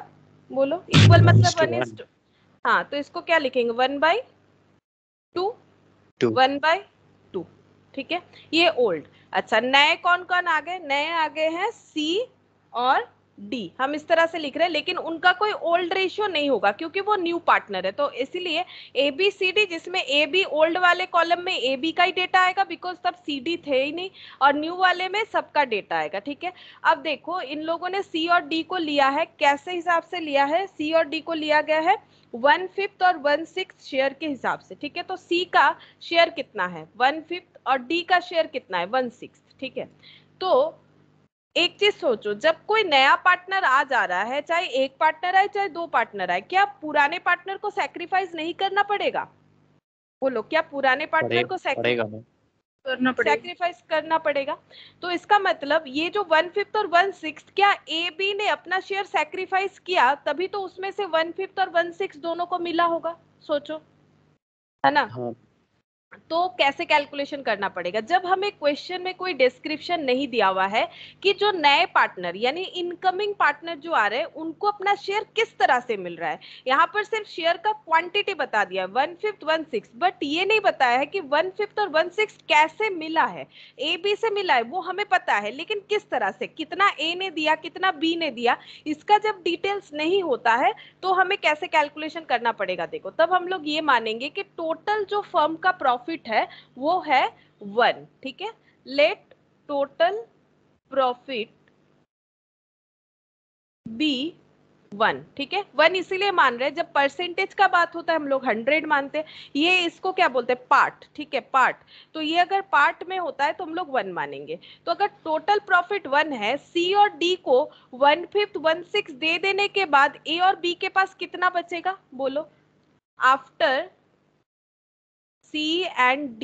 बोलो। इक्वल मतलब 1:1। हाँ, तो इसको क्या लिखेंगे 1/2, 1/2, ठीक है, ये ओल्ड। अच्छा, नए कौन कौन आ गए? नए आ गए हैं सी और डी, हम इस तरह से लिख रहे हैं, लेकिन उनका कोई ओल्ड रेशियो नहीं होगा क्योंकि वो न्यू पार्टनर है। तो इसीलिए ए बी सी डी, जिसमें ए बी ओल्ड वाले कॉलम में ए बी का ही डेटा आएगा बिकॉज तब सी डी थे ही नहीं, और न्यू वाले में सबका डेटा आएगा, ठीक है। अब देखो इन लोगों ने सी और डी को लिया है, कैसे हिसाब से लिया है? सी और डी को लिया गया है 1/5 और 1/6 शेयर के हिसाब से, ठीक है। तो सी का शेयर कितना है? 1/5, और डी का शेयर कितना है? 1/6, ठीक है। तो एक चीज सोचो, जब कोई नया पार्टनर आ जा रहा है, चाहे एक पार्टनर आए चाहे दो पार्टनर आए, क्या पुराने पार्टनर को सैक्रिफाइस नहीं करना पड़ेगा? बोलो, क्या पुराने पार्टनर को सैक्रिफाइस करना पड़ेगा? तो इसका मतलब ये जो 1/5 और 1/6, क्या ए बी ने अपना शेयर सैक्रिफाइस किया तभी तो उसमें से 1/5 और 1/6 दोनों को मिला होगा? सोचो, है ना? हाँ। तो कैसे कैलकुलेशन करना पड़ेगा? जब हमें क्वेश्चन में कोई डिस्क्रिप्शन नहीं दिया हुआ है कि जो नए पार्टनर यानी इनकमिंग पार्टनर जो आ रहे हैं उनको अपना शेयर किस तरह से मिल रहा है, यहाँ पर सिर्फ शेयर का क्वांटिटी बता दिया 1/5 1/6, बट ये नहीं बताया है कि 1/5 और 1/6 कैसे मिला है। ए बी से मिला है वो हमें पता है, लेकिन किस तरह से, कितना ए ने दिया कितना बी ने दिया, इसका जब डिटेल्स नहीं होता है तो हमें कैसे कैलकुलेशन करना पड़ेगा? देखो, तब हम लोग ये मानेंगे कि टोटल जो फर्म का प्रॉफिट है वो है 1, ठीक है। लेट टोटल प्रॉफिट बी 1, ठीक है। 1 इसीलिए मान रहे हैं, जब परसेंटेज का बात होता है हम लोग 100 मानते हैं, ये इसको क्या बोलते हैं? पार्ट, ठीक है, पार्ट। तो ये अगर पार्ट में होता है तो हम लोग 1 मानेंगे। तो अगर टोटल प्रॉफिट 1 है, सी और डी को 1/5 1/6 दे देने के बाद ए और बी के पास कितना बचेगा? बोलो, after C and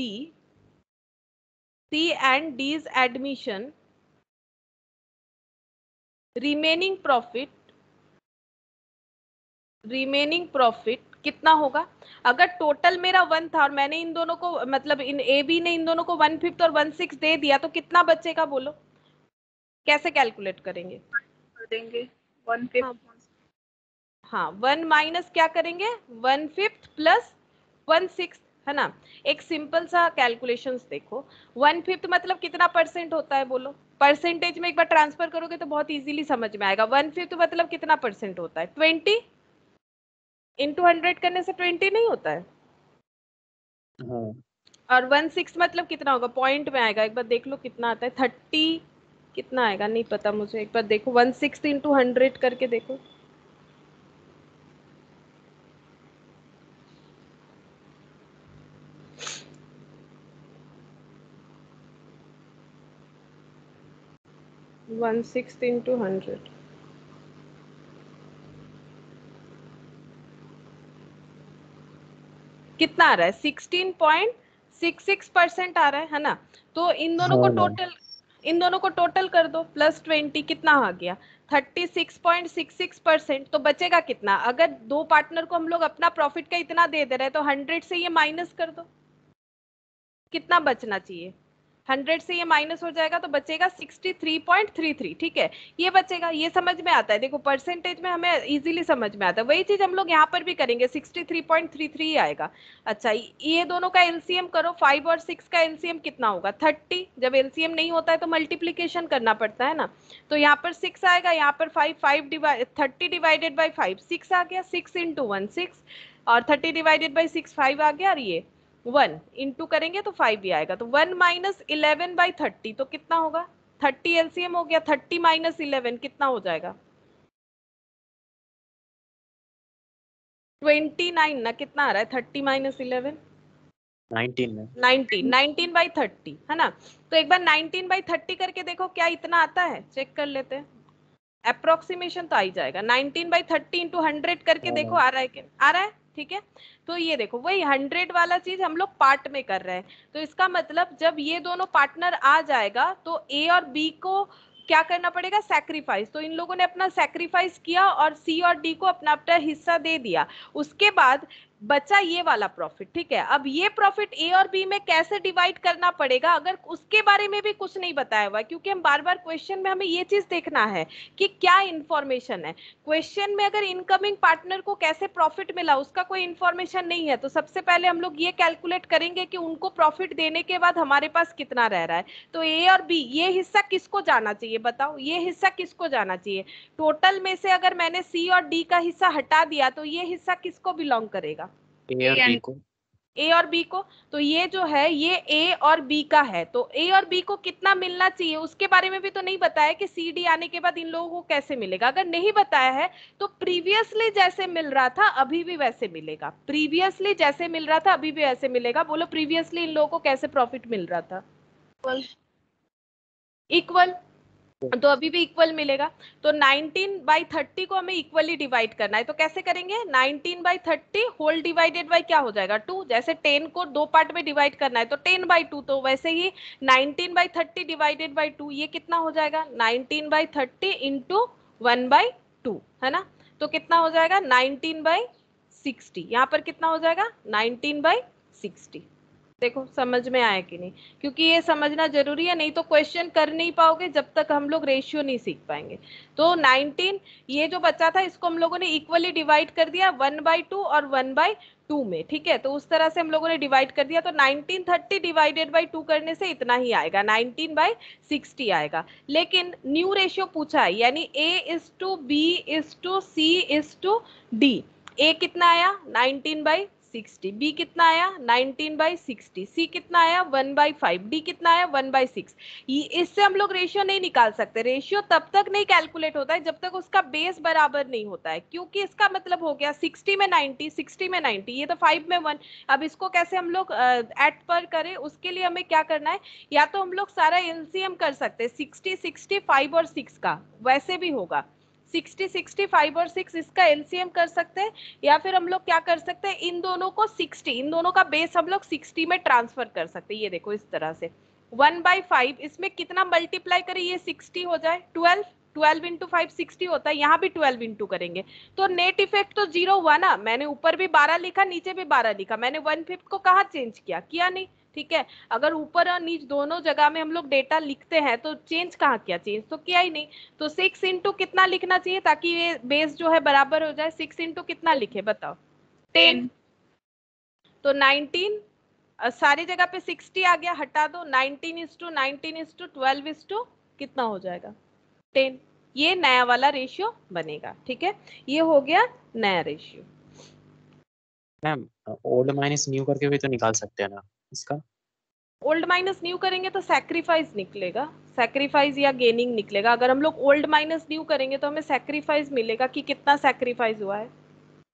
D's admission, remaining profit कितना होगा? अगर टोटल मेरा 1 था और मैंने इन दोनों को, मतलब इन ए बी ने इन दोनों को 1/5 और 1/6 दे दिया, तो कितना बचेगा? बोलो, कैसे कैलकुलेट करेंगे? कर देंगे 1/5। हाँ, 1 माइनस क्या करेंगे? 1/5 प्लस 1/6, है ना। एक सिंपल सा कैलकुलेशंस देखो, 1/5 मतलब कितना परसेंट होता है? बोलो, परसेंटेज में एक बार ट्रांसफर करोगे तो बहुत इजीली समझ में आएगा। 1/5 मतलब कितना परसेंट होता है? 20 इंटू 100 करने से 20 नहीं होता है? हाँ। और 1/6 मतलब कितना होगा? पॉइंट में आएगा, एक बार देख लो कितना आता है। 30 कितना आएगा नहीं पता मुझे, एक बार देखो 1/6 इंटू 100 करके देखो। वन सिक्स इंटू 100 कितना आ रहा है? 16.66% आ रहा है ना। तो इन दोनों को हाँ मैम। टोटल कर दो, प्लस 20 कितना आ गया? 36.66%। तो बचेगा कितना? अगर दो पार्टनर को हम लोग अपना प्रॉफिट का इतना दे दे रहे हैं तो 100 से ये माइनस कर दो, कितना बचना चाहिए? 100 से ये माइनस हो जाएगा तो बचेगा 63.33, ठीक है, ये बचेगा। ये समझ में आता है? देखो, परसेंटेज में हमें इजीली समझ में आता है। वही चीज हम लोग यहाँ पर भी करेंगे, 63.33 आएगा। अच्छा, ये दोनों का एलसीएम करो, 5 और 6 का एलसीएम कितना होगा? 30। जब एलसीएम नहीं होता है तो मल्टीप्लीकेशन करना पड़ता है ना। तो यहाँ पर 6 आएगा, यहाँ पर 30 डिवाइडेड बाई 5 6 आ गया, 6 इंटू 1 6, और 30 डिवाइडेड बाई 6 5 आ गया, और ये 1 इंटू करेंगे तो 5 ही आएगा। तो 1 माइनस 11/30 तो कितना होगा? 30 एलसीएम हो गया, 30 माइनस 11 कितना हो जाएगा? 29 ना। कितना आ रहा है 30 माइनस 11? 19 में 19/30, है ना। तो एक बार 19/30 करके देखो क्या इतना आता है, चेक कर लेते हैं। अप्रोक्सीमेशन तो आ ही जाएगा। 19/30 इंटू 100 करके देखो आ रहा है कि आ रहा है, ठीक है। तो ये देखो, वही 100 वाला चीज हम लोग पार्ट में कर रहे हैं। तो इसका मतलब जब ये दोनों पार्टनर आ जाएगा तो ए और बी को क्या करना पड़ेगा? सैक्रिफाइस। तो इन लोगों ने अपना सैक्रिफाइस किया और सी और डी को अपना अपना हिस्सा दे दिया। उसके बाद बचा ये वाला प्रॉफिट, ठीक है। अब ये प्रॉफिट ए और बी में कैसे डिवाइड करना पड़ेगा, अगर उसके बारे में भी कुछ नहीं बताया हुआ, क्योंकि हम बार बार क्वेश्चन में हमें ये चीज देखना है कि क्या इंफॉर्मेशन है क्वेश्चन में। अगर इनकमिंग पार्टनर को कैसे प्रॉफिट मिला उसका कोई इंफॉर्मेशन नहीं है, तो सबसे पहले हम लोग ये कैलकुलेट करेंगे कि उनको प्रॉफिट देने के बाद हमारे पास कितना रह रहा है। तो ए और बी ये हिस्सा किसको जाना चाहिए, बताओ ये हिस्सा किसको जाना चाहिए। टोटल में से अगर मैंने सी और डी का हिस्सा हटा दिया तो ये हिस्सा किसको बिलोंग करेगा, ए और बी को। ए और बी को। तो ये जो है ये ए और बी का है, तो ए और बी को कितना मिलना चाहिए उसके बारे में भी तो नहीं बताया कि सी डी आने के बाद इन लोगों को कैसे मिलेगा। अगर नहीं बताया है तो प्रीवियसली जैसे मिल रहा था अभी भी वैसे मिलेगा, प्रीवियसली जैसे मिल रहा था अभी भी वैसे मिलेगा। बोलो प्रीवियसली इन लोगों को कैसे प्रॉफिट मिल रहा था, इक्वल, तो अभी भी इक्वल मिलेगा। तो 19/30 को हमें इक्वली डिवाइड करना है, तो कैसे करेंगे 19/30 होल डिवाइडेड बाय क्या हो जाएगा 2। जैसे 10 को दो पार्ट में डिवाइड करना है तो 10/2, तो वैसे ही 19/30 डिवाइडेड बाय 2 ये कितना हो जाएगा 19/30 इंटू 1/2, है ना। तो कितना हो जाएगा 19/60, यहाँ पर कितना हो जाएगा 19/60। देखो समझ में आया कि नहीं, क्योंकि ये समझना जरूरी है, नहीं तो क्वेश्चन कर नहीं पाओगे जब तक हम लोग रेशियो नहीं सीख पाएंगे। तो 19 ये जो बचा था इसको हम लोगों ने इक्वली डिवाइड कर दिया 1/2 और 1/2 में, ठीक है। तो उस तरह से हम लोगों ने डिवाइड कर दिया, तो 1930 डिवाइडेड बाई 2 करने से इतना ही आएगा 19/60 आएगा। लेकिन न्यू रेशियो पूछा है, यानी A:B:C:D। ए कितना आया 19/60, बी कितना आया 19/60, सी कितना आया 1/5, डी कितना आया 1/6। इससे हम लोग रेशियो नहीं निकाल सकते। रेशियो तब तक नहीं कैलकुलेट होता है जब तक उसका बेस बराबर नहीं होता है, क्योंकि इसका मतलब हो गया 60 में 90, 60 में 90, ये तो 5 में 1। अब इसको कैसे हम लोग एट पर करें, उसके लिए हमें क्या करना है, या तो हम लोग सारा एलसीएम कर सकते हैं 60, 60, 5 और 6 का, वैसे भी होगा 60, 60, 5 और 6 इसका एलसीएम कर सकते हैं, या फिर हम लोग क्या कर सकते हैं इन दोनों को 60, इन दोनों का बेस हम लोग 60 में ट्रांसफर कर सकते हैं। ये देखो इस तरह से 1/5 इसमें कितना मल्टीप्लाई करें ये 60 हो जाए 12, 12 इंटू 5 60 होता है, यहाँ भी 12 इंटू करेंगे तो नेट इफेक्ट तो 0 हुआ ना। मैंने ऊपर भी 12 लिखा नीचे भी 12 लिखा, मैंने 1/5 को कहाँ चेंज किया नहीं, ठीक है। अगर ऊपर और नीचे दोनों जगह में हम लोग डेटा लिखते हैं तो चेंज कहाँ किया, चेंज तो किया ही नहीं। तो 6 इंटू कितना लिखना चाहिए ताकि ये बेस जो है बराबर हो जाए, 6 इंटू कितना लिखे बताओ 10। तो 19 सारी जगह पे 60 आ गया, हटा दो 19:12 कितना हो जाएगा 10। ये नया वाला रेशियो बनेगा, ठीक है। ये हो गया नया ratio. Ma'am old minus new करके भी तो निकाल सकते हैं ना इसका। ओल्ड माइनस न्यू करेंगे तो सैक्रिफाइस निकलेगा, सैक्रिफाइस या गेनिंग निकलेगा। अगर हम लोग ओल्ड माइनस न्यू करेंगे तो हमें सैक्रिफाइस मिलेगा कि कितना सैक्रिफाइस हुआ है।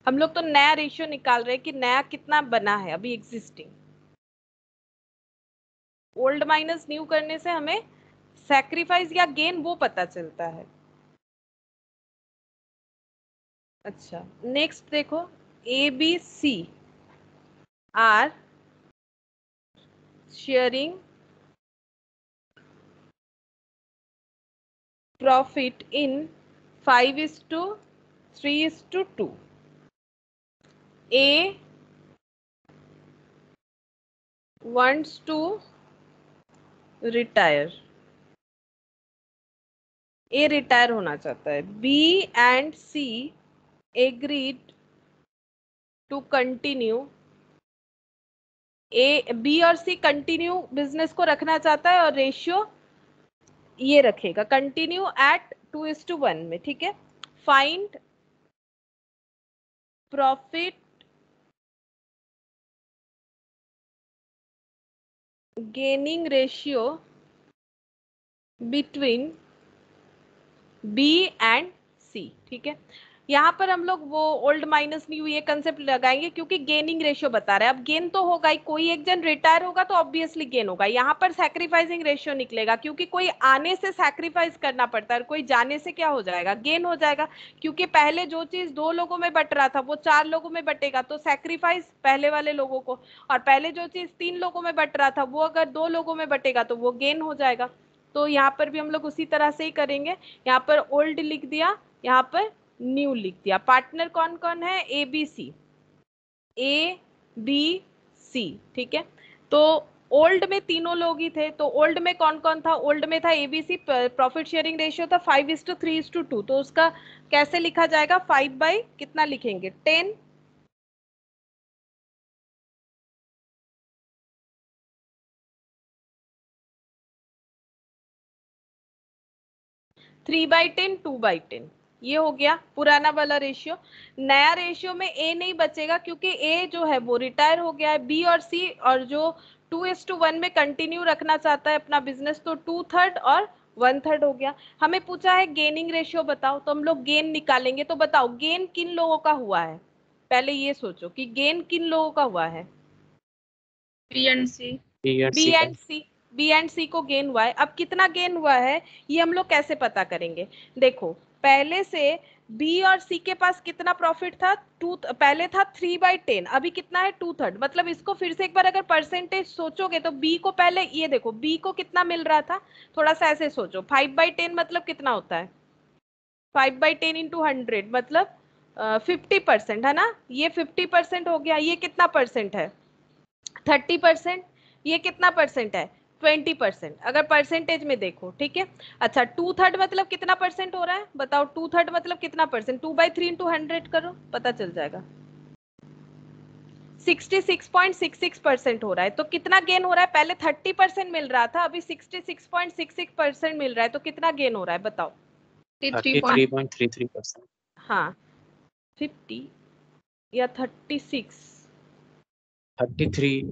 हम लोग तो नया रेशियो निकाल रहे हैं कि नया कितना बना है अभी एग्जिस्टिंग। ओल्ड माइनस न्यू करने से हमें सैक्रिफाइस या गेन वो पता चलता है। अच्छा नेक्स्ट देखो, ABC are sharing profit in 5:3:2. A wants to retire, A retire होना चाहता है। B and C agreed to continue, B और C कंटिन्यू बिजनेस को रखना चाहता है और रेशियो ये रखेगा कंटिन्यू एट 2:1 में, ठीक है। Find profit gaining ratio between B and C, ठीक है। यहाँ पर हम लोग वो ओल्ड माइनस न्यू ये कंसेप्ट लगाएंगे क्योंकि गेनिंग रेशियो बता रहा है। अब गेन तो होगा ही, कोई एक जन रिटायर होगा तो ऑब्वियसली गेन होगा। यहाँ पर सैक्रिफाइसिंग रेशियो निकलेगा क्योंकि कोई आने से सैक्रिफाइस करना पड़ता है और कोई जाने से क्या हो जाएगा गेन हो जाएगा। क्योंकि पहले जो चीज 2 लोगों में बट रहा था वो 4 लोगों में बटेगा तो सैक्रिफाइस पहले वाले लोगों को, और पहले जो चीज 3 लोगों में बट रहा था वो अगर 2 लोगों में बटेगा तो वो गेन हो जाएगा। तो यहाँ पर भी हम लोग उसी तरह से ही करेंगे। यहाँ पर ओल्ड लिख दिया, यहाँ पर न्यू लिख दिया। पार्टनर कौन कौन है ABC, A, B, C, ठीक है। तो ओल्ड में तीनों लोग ही थे, तो ओल्ड में कौन कौन था? ओल्ड में था ABC, प्रॉफिट शेयरिंग रेशियो था 5:3:2, तो उसका कैसे लिखा जाएगा? 5 बाई कितना लिखेंगे? 10। 3/10, 2/10, ये हो गया पुराना वाला रेशियो। नया रेशियो में ए नहीं बचेगा क्योंकि ए जो है वो रिटायर हो गया है। बी और सी और जो 2:1 में कंटिन्यू रखना चाहता है अपना बिजनेस, तो 2/3 और 1/3 हो गया। हमें पूछा है गेनिंग रेशियो बताओ, तो हम लोग गेन निकालेंगे। तो बताओ गेन किन लोगों का हुआ है? पहले ये सोचो कि गेन किन लोगों का हुआ है। B and C. बी और बी सी का। एंड सी, बी एंड सी को गेन हुआ है। अब कितना गेन हुआ है ये हम लोग कैसे पता करेंगे? देखो पहले से बी और सी के पास कितना प्रॉफिट था? पहले था 3/10, अभी कितना है? 2/3। मतलब इसको फिर से एक बार अगर परसेंटेज सोचोगे तो बी को पहले ये देखो, बी को कितना मिल रहा था, थोड़ा सा ऐसे सोचो। 5/10 मतलब कितना होता है? 5/10 इंटू 100 मतलब 50% है ना। ये 50% हो गया। ये कितना परसेंट है? 30%। ये कितना परसेंट है? 20%, अगर परसेंटेज में देखो, ठीक है। अच्छा 2/3 मतलब कितना परसेंट हो रहा है बताओ? 2/3 मतलब कितना परसेंट? 2/3 इंटू 100 करो, पता चल जाएगा। 66.66% हो रहा है। तो कितना गेन हो रहा है? पहले 30% मिल रहा था, अभी 66.66% मिल रहा है, तो कितना गेन हो रहा है बताओ? 33.33%। हाँ 50 या 36? 33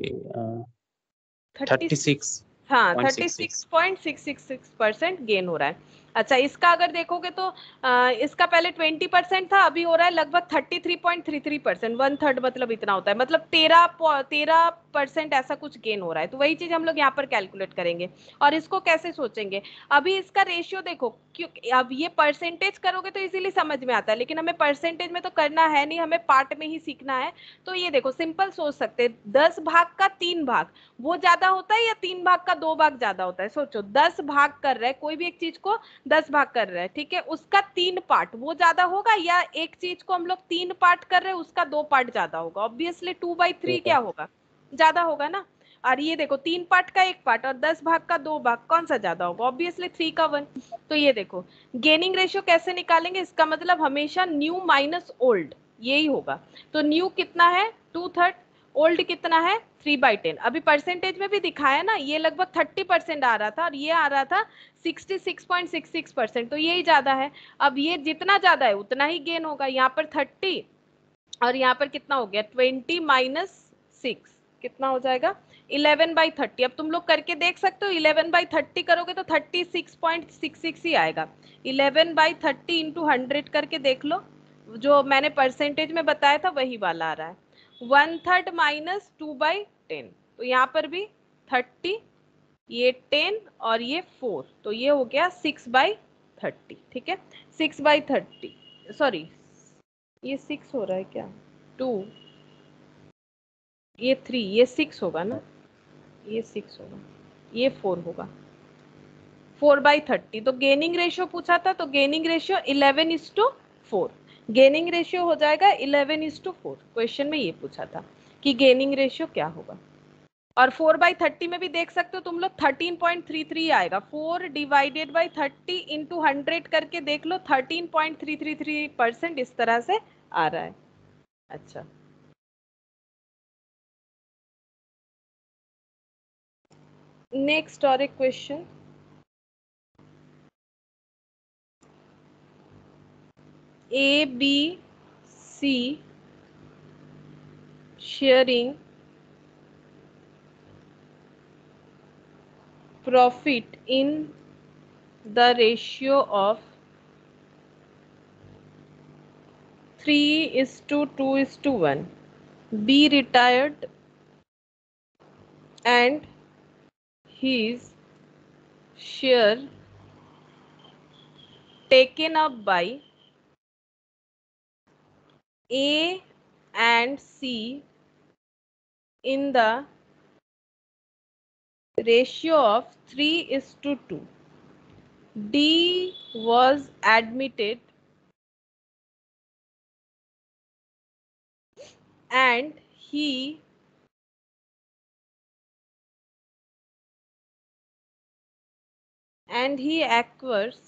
36, हाँ 36.66। 36.666% गेन हो रहा है। अच्छा इसका अगर देखोगे तो इसका पहले 20% था, अभी हो रहा है लगभग 33.33%। 1/3 मतलब इतना होता है, मतलब 13% ऐसा कुछ गेन हो रहा है। तो वही चीज हम लोग यहाँ पर कैलकुलेट करेंगे। और इसको कैसे सोचेंगे? अभी इसका रेशियो देखो, क्योंकि अब ये परसेंटेज करोगे तो इजीली समझ में आता है, लेकिन हमें परसेंटेज में तो करना है नहीं, हमें पार्ट में ही सीखना है। तो ये देखो सिंपल सोच सकते हैं, 10 भाग का 3 भाग वो ज्यादा होता है या 3 भाग का 2 भाग ज्यादा होता है? सोचो 10 भाग कर रहा है कोई भी एक चीज को, 10 भाग कर रहा है, ठीक है, उसका 3 पार्ट वो ज्यादा होगा, या एक चीज को हम लोग 3 पार्ट कर रहे हैं उसका 2 पार्ट ज्यादा होगा? ऑब्वियसली 2/3 क्या होगा? ज्यादा होगा ना। और ये देखो 3 पार्ट का 1 पार्ट और 10 भाग का 2 भाग, कौन सा ज्यादा होगा? ऑब्वियसली 3 का 1। तो ये देखो गेनिंग रेशियो कैसे निकालेंगे? इसका मतलब हमेशा न्यू माइनस ओल्ड, यही होगा। तो न्यू कितना है? 2/3। ओल्ड कितना है? 3/10। अभी परसेंटेज में भी दिखाया ना, ये लगभग 30% आ रहा था और ये आ रहा था 66.66%, तो यही ज्यादा है। अब ये जितना ज्यादा है उतना ही गेन होगा। यहाँ पर 30 और यहाँ पर कितना हो गया? 20 माइनस 6 कितना हो जाएगा? 11/30। अब तुम लोग करके देख सकते हो, 11/30 करोगे तो 36.66 ही आएगा। 11/30 इंटू 100 करके देख लो, जो मैंने परसेंटेज में बताया था वही वाला आ रहा है। 1/3 माइनस 2/10, तो यहाँ पर भी 30, ये 10 और ये 4, तो ये हो गया 6/30, ठीक है। 6/30, सॉरी ये 6 हो रहा है क्या? 2, ये 3, ये 6 होगा ना, ये 6 होगा, ये 4 होगा। 4/30। तो गेनिंग रेशियो पूछा था, तो गेनिंग रेशियो 11:4, गेनिंग रेशियो हो जाएगा 11:4। क्वेश्चन में ये पूछा था कि गेनिंग रेशियो क्या होगा। और 4/30 में भी देख सकते हो तुम लोग, 13.33 आएगा। 4/30 इंटू 100 करके देख लो, 13.333% इस तरह से आ रहा है। अच्छा नेक्स्ट और एक question, ABC sharing profit in the ratio of 3:2:1. B retired and his share taken up by A and C in the ratio of 3:2. D was admitted and he acquires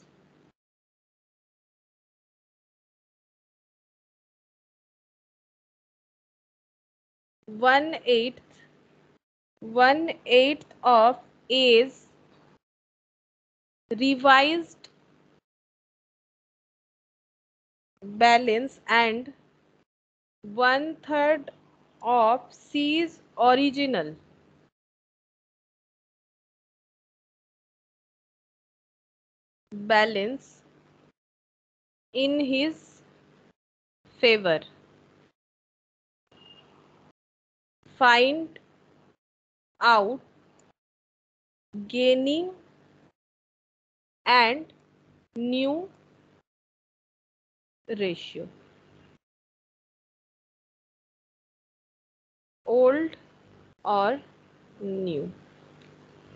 1/8 of A's revised balance and 1/3 of C's original balance in his favor. Find out gaining and new ratio. Old और न्यू।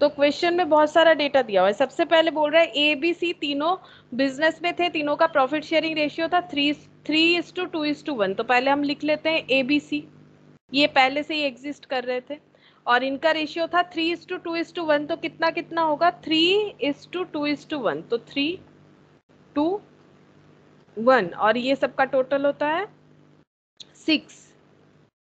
तो क्वेश्चन में बहुत सारा डेटा दिया हुआ है। सबसे पहले बोल रहा है ए बी सी तीनों बिजनेस में थे, तीनों का प्रॉफिट शेयरिंग रेशियो था 3:2:1। तो पहले हम लिख लेते हैं ए बी सी, ये पहले से ही एग्जिस्ट कर रहे थे और इनका रेशियो था 3:2:1। तो कितना कितना होगा 3:2:1, तो 3:2:1 और ये सबका टोटल होता है 6।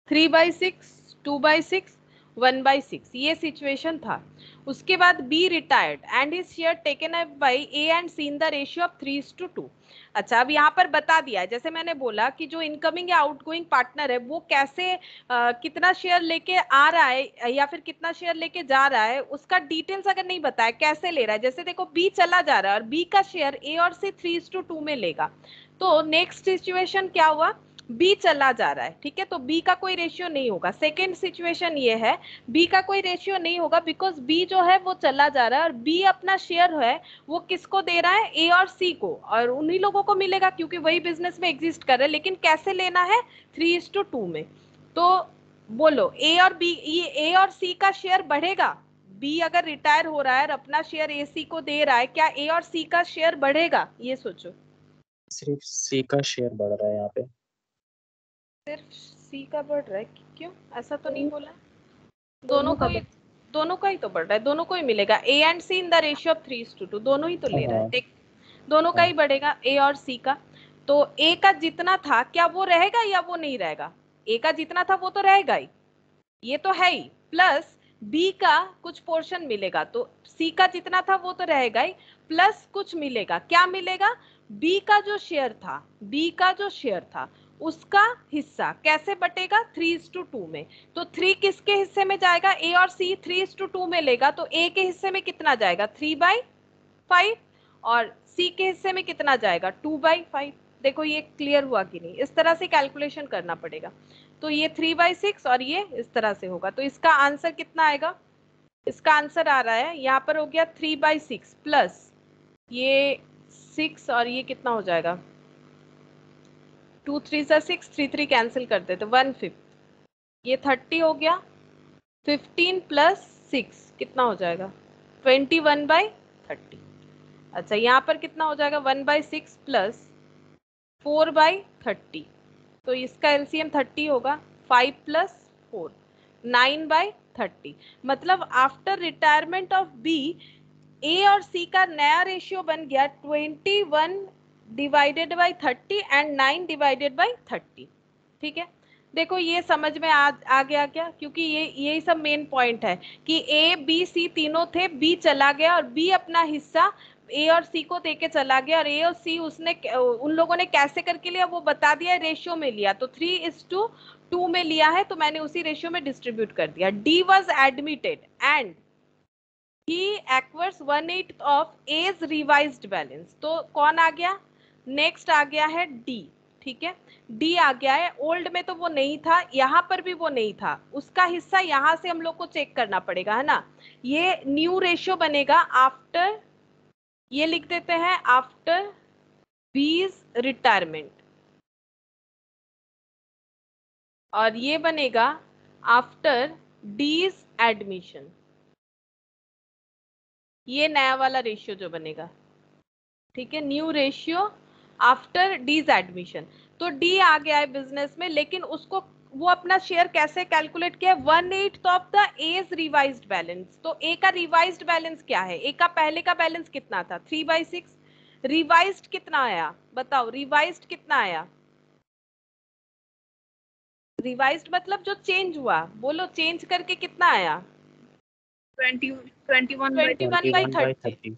3/6, 2/6, 1/6, ये सिचुएशन था। उसके बाद B retired and his share taken up by A and C in the ratio of 3:2। अच्छा, अब यहाँ पर बता दिया, जैसे मैंने बोला कि जो इनकमिंग या आउटगोइंग पार्टनर है वो कैसे कितना शेयर लेके आ रहा है या फिर कितना शेयर लेके जा रहा है, उसका डिटेल्स अगर नहीं बताया कैसे ले रहा है। जैसे देखो बी चला जा रहा है और बी का शेयर ए और सी 3:2 में लेगा, तो नेक्स्ट सिचुएशन क्या हुआ, बी चला जा रहा है, ठीक है, तो बी का कोई रेशियो नहीं होगा। सेकेंड सिचुएशन ये है, बी का कोई रेशियो नहीं होगा बिकॉज बी जो है वो चला जा रहा है और बी अपना शेयर है वो किसको दे रहा है, ए और सी को, और उन्हीं लोगों को मिलेगा क्योंकि वही बिजनेस में एग्जिस्ट कर रहे हैं। लेकिन कैसे लेना है 3:2 में। तो बोलो ए और बी, ये ए और सी का शेयर बढ़ेगा। बी अगर रिटायर हो रहा है और अपना शेयर ए सी को दे रहा है, क्या ए और सी का शेयर बढ़ेगा, ये सोचो। सिर्फ सी का शेयर बढ़ रहा है यहाँ पे। सिर्फ सी का बढ़ रहा है, क्यों, ऐसा तो नहीं बोला। दोनों का ही तो बढ़ रहा है, दोनों को ही मिलेगा। A and C in the ratio of 3:2, दोनों ही तो ले रहा है, दोनों का ही बढ़ेगा ए और सी का। तो ए का जितना था क्या वो रहेगा या वो नहीं रहेगा, ए का जितना था वो तो रहेगा ही, ये तो है ही, प्लस बी का कुछ पोर्शन मिलेगा, तो सी का जितना था वो तो रहेगा ही, प्लस कुछ मिलेगा। क्या मिलेगा, बी का जो शेयर था, बी का जो शेयर था उसका हिस्सा कैसे बटेगा 3:2 में। तो 3 किसके हिस्से में जाएगा, ए और सी 3:2 में लेगा, तो ए के हिस्से में कितना जाएगा 3/5 और सी के हिस्से में कितना जाएगा 2/5। देखो ये क्लियर हुआ कि नहीं, इस तरह से कैलकुलेशन करना पड़ेगा। तो ये 3/6 और ये इस तरह से होगा। तो इसका आंसर कितना आएगा, इसका आंसर आ रहा है यहाँ पर हो गया 3/6 प्लस ये 6 और ये कितना हो जाएगा 2 3 6, 3 3 कैंसिल कर देते 1/5, ये 30 हो गया। 15 प्लस 6 कितना हो जाएगा 21/30। अच्छा यहाँ पर कितना हो जाएगा 1/6 प्लस 4/30, तो इसका एलसीएम 30 होगा। 5 प्लस 4 9/30। मतलब आफ्टर रिटायरमेंट ऑफ बी ए और सी का नया रेशियो बन गया 21/30 एंड 9/30। ठीक है, देखो ये समझ में आ गया क्या, क्योंकि यही सब मेन पॉइंट है कि ए बी सी तीनों थे, बी चला गया और बी अपना हिस्सा ए और सी को देके चला गया और ए और सी उसने उन लोगों ने कैसे करके लिया वो बता दिया, रेशियो में लिया, तो 3:2 में लिया है, तो मैंने उसी रेशियो में डिस्ट्रीब्यूट कर दिया। D was admitted and he acquires 1/8 of A's revised balance। तो कौन आ गया, नेक्स्ट आ गया है डी, ठीक है, डी आ गया है। ओल्ड में तो वो नहीं था, यहाँ पर भी वो नहीं था, उसका हिस्सा यहाँ से हम लोग को चेक करना पड़ेगा, है ना। ये न्यू रेशियो बनेगा आफ्टर, ये लिख देते हैं आफ्टर बीज रिटायरमेंट, और ये बनेगा आफ्टर डीज एडमिशन, ये नया वाला रेशियो जो बनेगा, ठीक है, न्यू रेशियो आफ्टर डीज एडमिशन। तो डी आ गया है बिजनेस में, लेकिन उसको वो अपना शेयर कैसे कैलकुलेट किया, 1/8 of the A's revised balance. तो ए का रिवाइज्ड बैलेंस क्या है, ए का पहले का बैलेंस कितना था 3/6, रिवाइज्ड कितना आया बताओ, रिवाइज्ड कितना आया, रिवाइज्ड मतलब जो चेंज हुआ, बोलो चेंज करके कितना आया 21/30।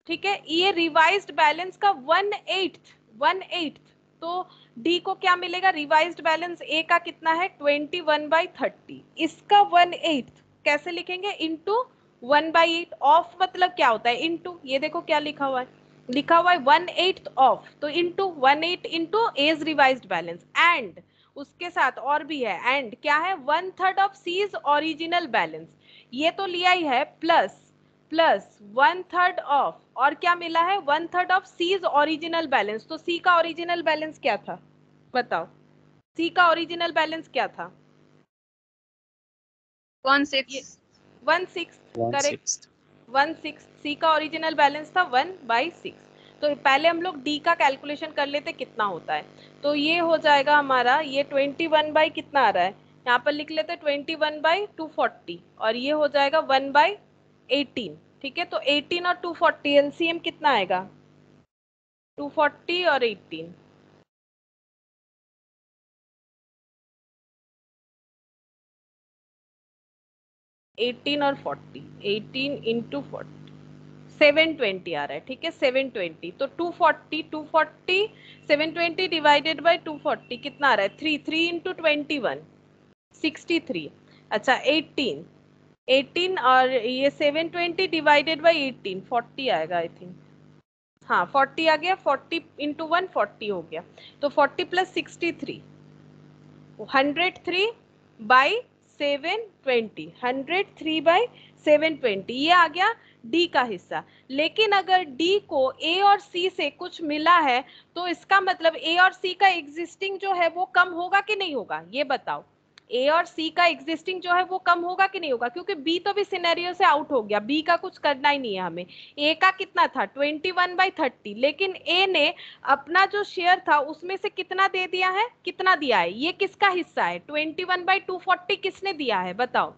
ठीक है, ये रिवाइज्ड बैलेंस का 1/8 तो डी को क्या मिलेगा, रिवाइज्ड बैलेंस ए का कितना है 21/30, इसका 1/8 कैसे लिखेंगे, इनटू 1/8, ऑफ मतलब क्या होता है इनटू, ये देखो क्या लिखा हुआ है, लिखा हुआ है 1/8 ऑफ, तो into 1/8 into A's revised balance, and उसके साथ और भी है, एंड क्या है 1/3 ऑफ सीज ओरिजिनल बैलेंस, ये तो लिया ही है, प्लस 1/3 ऑफ, और क्या मिला है 1/3 ऑफ सीज ओरिजिनल बैलेंस, तो सी का ओरिजिनल बैलेंस क्या था बताओ, सी का ओरिजिनल बैलेंस क्या था 1/6 करेक्ट, 1/6 सी का ओरिजिनल बैलेंस था 1/6। तो पहले हम लोग डी का कैलकुलेशन कर लेते कितना होता है, तो ये हो जाएगा हमारा, ये 21 बाई कितना आ रहा है, यहाँ पर लिख लेते 21/240, और ये हो जाएगा 1/18, ठीक है, तो 18 और 240 एलसीएम कितना आएगा 240 और 18, 18 और 40, 18 इंटू 40, 720 आ रहा है, ठीक है 720, तो 240 720 डिवाइडेड बाय 240 कितना आ रहा है 3 इंटू 21 63, अच्छा 18 और ये 720 डिवाइडेड बाय 18 40 आएगा आई थिंक, हाँ 40 आ गया, 40 इंटू 1 40 हो गया, तो 40 प्लस 63 103 बाई 720, 103 बाई 720, ये आ गया डी का हिस्सा। लेकिन अगर डी को ए और सी से कुछ मिला है तो इसका मतलब ए और सी का एग्जिस्टिंग जो है वो कम होगा कि नहीं होगा, ये बताओ, ए और सी का एग्जिस्टिंग जो है वो कम होगा कि नहीं होगा, क्योंकि बी तो भी सिनेरियो से आउट हो गया, बी का कुछ करना ही नहीं है हमें, ए का कितना था 21/30, लेकिन ए ने अपना जो शेयर था उसमें से कितना दे दिया है, कितना दिया है, ये किसका हिस्सा है 21/240 किसने दिया है बताओ,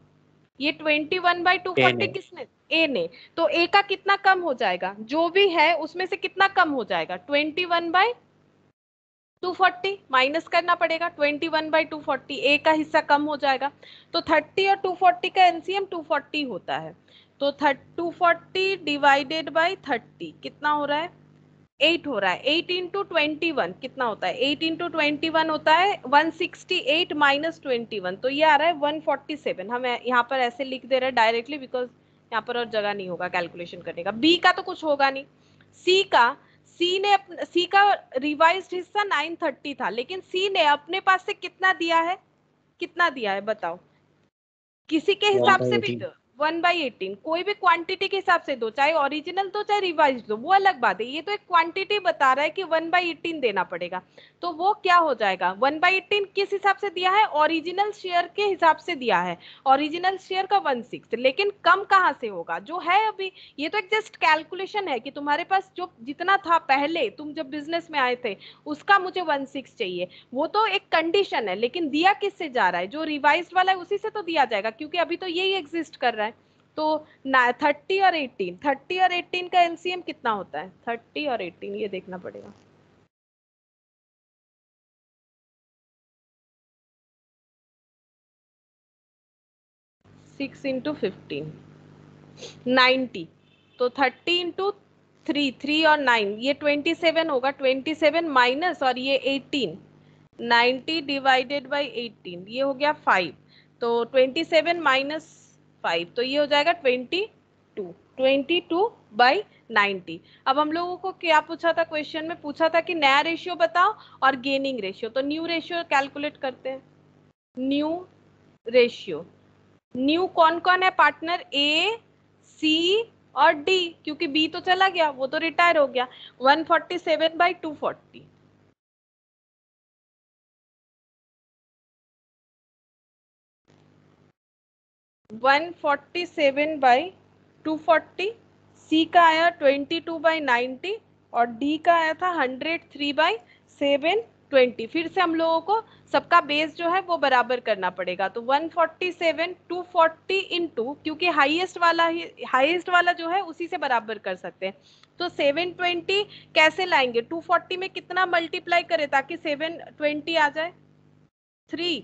ये 21/240 किसने, ए ने, तो ए का कितना कम हो जाएगा, जो भी है उसमें से कितना कम हो जाएगा 21/240 माइनस करना पड़ेगा, 21/240 ए का हिस्सा कम हो जाएगा, तो 30 और 240 का एलसीएम 240 होता है, तो 240 डिवाइडेड बाई 30 कितना हो रहा है 8 हो रहा है, 8 इंटू 21 कितना होता है 8 इंटू 21 होता है 168 माइनस 21, तो ये आ रहा है 147, हम यहाँ पर ऐसे लिख दे रहे हैं डायरेक्टली बिकॉज यहाँ पर और जगह नहीं होगा कैलकुलेशन करने का। बी का तो कुछ होगा नहीं, सी का रिवाइज्ड हिस्सा 930 था, लेकिन सी ने अपने पास से कितना दिया है बताओ, किसी के हिसाब से भी 1/18, कोई भी क्वांटिटी के हिसाब से दो, चाहे ओरिजिनल दो चाहे रिवाइज दो, वो अलग बात है, ये तो एक क्वांटिटी बता रहा है कि 1/18 देना पड़ेगा, तो वो क्या हो जाएगा 1/18 किस हिसाब से दिया है, ओरिजिनल शेयर के हिसाब से दिया है, ओरिजिनल शेयर का 1/6, लेकिन कम कहाँ से होगा जो है अभी, ये तो एक जस्ट कैलकुलेशन है कि तुम्हारे पास जो जितना था पहले तुम जब बिजनेस में आए थे उसका मुझे 1/6 चाहिए, वो तो एक कंडीशन है, लेकिन दिया किससे जा रहा है, जो रिवाइज्ड वाला है उसी से तो दिया जाएगा, क्योंकि अभी तो यही एग्जिस्ट कर रहा है। तो 30 और 18 का एलसीएम कितना होता है 30 और 18, ये देखना पड़ेगा, सिक्स इंटू 15 90, तो 30 इंटू 3 और 9 ये 27 होगा, 27 माइनस और ये 18, 90 डिवाइडेड बाई 18 ये हो गया 5, तो 27 माइनस 5 तो ये हो जाएगा 22/90। अब हम लोगों को क्या पूछा था क्वेश्चन में, पूछा था कि नया रेशियो बताओ और गेनिंग रेशियो, तो न्यू रेशियो कैलकुलेट करते हैं, न्यू रेशियो, न्यू कौन कौन है पार्टनर, ए सी और डी, क्योंकि बी तो चला गया वो तो रिटायर हो गया, 147/240, 147/240, सी का आया 22/90 और डी का आया था 103/720, 20। फिर से हम लोगों को सबका बेस जो है वो बराबर करना पड़ेगा। तो 147 240 इंटू, क्योंकि हाईएस्ट वाला जो है उसी से बराबर कर सकते हैं। तो 720 कैसे लाएंगे? 240 में कितना मल्टीप्लाई करें ताकि 720 आ जाए? 3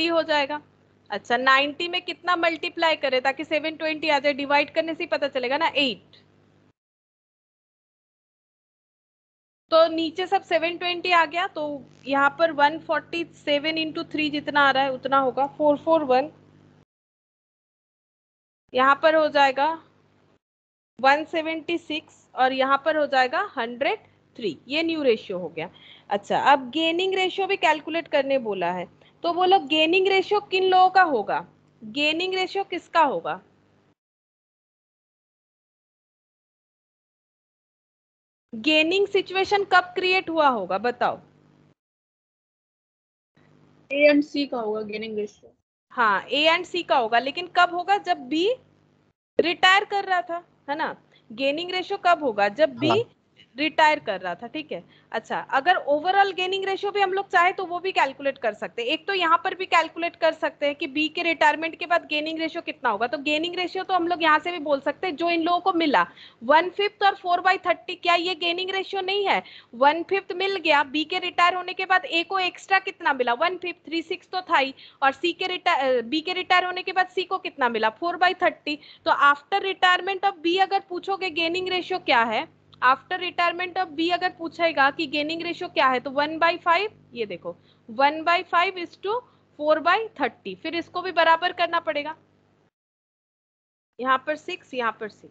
हो जाएगा। अच्छा, 90 में कितना मल्टीप्लाई करें ताकि 720 आ जाए? डिवाइड करने से ही पता चलेगा ना, 8। तो नीचे सब 720 आ गया, तो यहाँ पर 147 इंटू 3 जितना आ रहा है उतना होगा 441। यहाँ पर हो जाएगा 176 और यहाँ पर हो जाएगा 103। ये न्यू रेशियो हो गया। अच्छा, अब गेनिंग रेशियो भी कैलकुलेट करने बोला है, तो बोलो गेनिंग रेशियो किन लोगों का होगा? गेनिंग रेशियो किसका होगा? गेनिंग सिचुएशन कब क्रिएट हुआ होगा बताओ? ए एंड सी का होगा गेनिंग रेशियो। हाँ, ए एंड सी का होगा, लेकिन कब होगा? जब बी रिटायर कर रहा था, है ना। गेनिंग रेशियो कब होगा? जब बी हाँ रिटायर कर रहा था, ठीक है। अच्छा, अगर ओवरऑल गेनिंग रेशियो भी हम लोग चाहे तो वो भी कैलकुलेट कर सकते हैं। एक तो यहाँ पर भी कैलकुलेट कर सकते हैं कि बी के रिटायरमेंट के बाद गेनिंग रेशियो कितना होगा। तो गेनिंग रेशियो तो हम लोग यहाँ से भी बोल सकते हैं, जो इन लोगों को मिला 1/5 और 4/30, क्या ये गेनिंग रेशियो नहीं है? 1/5 मिल गया, बी के रिटायर होने के बाद ए को एक्स्ट्रा कितना मिला? 1/5, 3/6 तो था ही, और बी के रिटायर होने के बाद सी को कितना मिला? 4/30। तो आफ्टर रिटायरमेंट ऑफ बी अगर पूछोगे गेनिंग रेशियो क्या है, आफ्टर रिटायरमेंट ऑफ बी अगर पूछेगा कि गेनिंग रेशियो क्या है, तो 1/5, ये देखो 1/5 इज टू 4/30। फिर इसको भी बराबर करना पड़ेगा, यहाँ पर 6, यहाँ पर 6,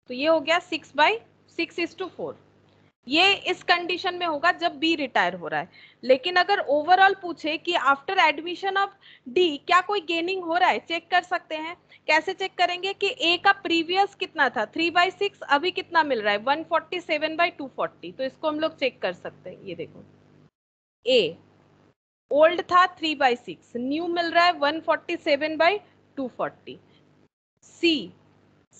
तो ये हो गया 6/6 इज टू 4। ये इस कंडीशन में होगा जब बी रिटायर हो रहा है। लेकिन अगर ओवरऑल पूछे कि आफ्टर एडमिशन ऑफ डी क्या कोई गेनिंग हो रहा है, चेक कर सकते हैं। कैसे चेक करेंगे कि ए का प्रीवियस कितना था? 3/6, अभी कितना मिल रहा है? 147/240। तो इसको हम लोग चेक कर सकते हैं। ये देखो, ए ओल्ड था 3/6, न्यू मिल रहा है 147/240।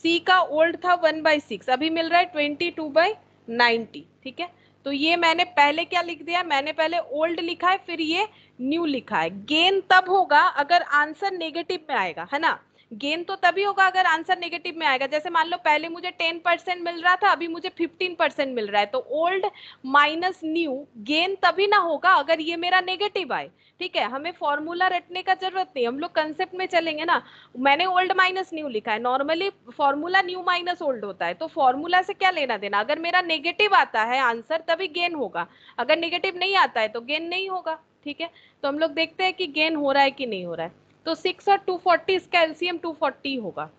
सी का ओल्ड था 1/6, अभी मिल रहा है 22/90, ठीक है। तो ये मैंने पहले क्या लिख दिया? मैंने पहले ओल्ड लिखा है, फिर ये न्यू लिखा है। गेन तब होगा अगर आंसर नेगेटिव में आएगा, है ना। गेन तो तभी होगा अगर आंसर नेगेटिव में आएगा। जैसे मान लो पहले मुझे 10% मिल रहा था, अभी मुझे 15% मिल रहा है, तो ओल्ड माइनस न्यू गेन तभी ना होगा अगर ये मेरा नेगेटिव आए, ठीक है। हमें फॉर्मूला रटने का जरूरत नहीं, हम लोग कंसेप्ट में चलेंगे ना। मैंने ओल्ड माइनस न्यू लिखा है, normally formula new minus old होता है, तो फॉर्मूला से क्या लेना देना? अगर मेरा नेगेटिव आता है आंसर तभी गेन होगा, अगर नेगेटिव नहीं आता है तो गेन नहीं होगा, ठीक है। तो हम लोग देखते हैं कि गेन हो रहा है कि नहीं हो रहा है। तो 6 और 240, इसका एलसीएम 240 होगा।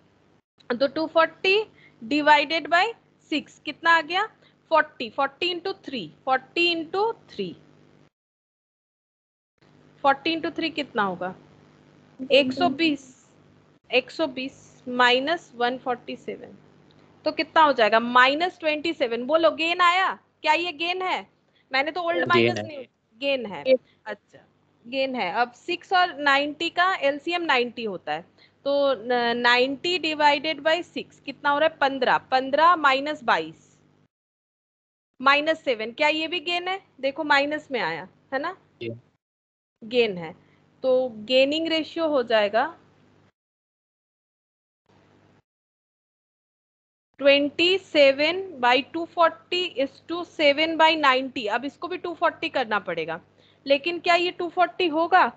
तो 240 डिवाइडेड बाय 6 कितना आ गया? 40। 40 इंटू 3, 40 इंटू 3, 40 इंटू 3 कितना होगा? 120। 120 माइनस 147, तो कितना हो जाएगा? -27। बोलो गेन आया? क्या ये गेन है? मैंने तो ओल्ड गेन माइनस है। नहीं, गेन है। अच्छा, गेन है। अब 6 और 90 का एलसीएम 90 होता है, तो 90 डिवाइडेड बाई 6 कितना हो रहा है? 15। 15 माइनस 22 -7, क्या ये भी गेन है? देखो माइनस में आया, है ना, गेन है। तो गेनिंग रेशियो हो जाएगा 27/240 इज टू 7/90। अब इसको भी 240 करना पड़ेगा, लेकिन क्या ये 240 होगा?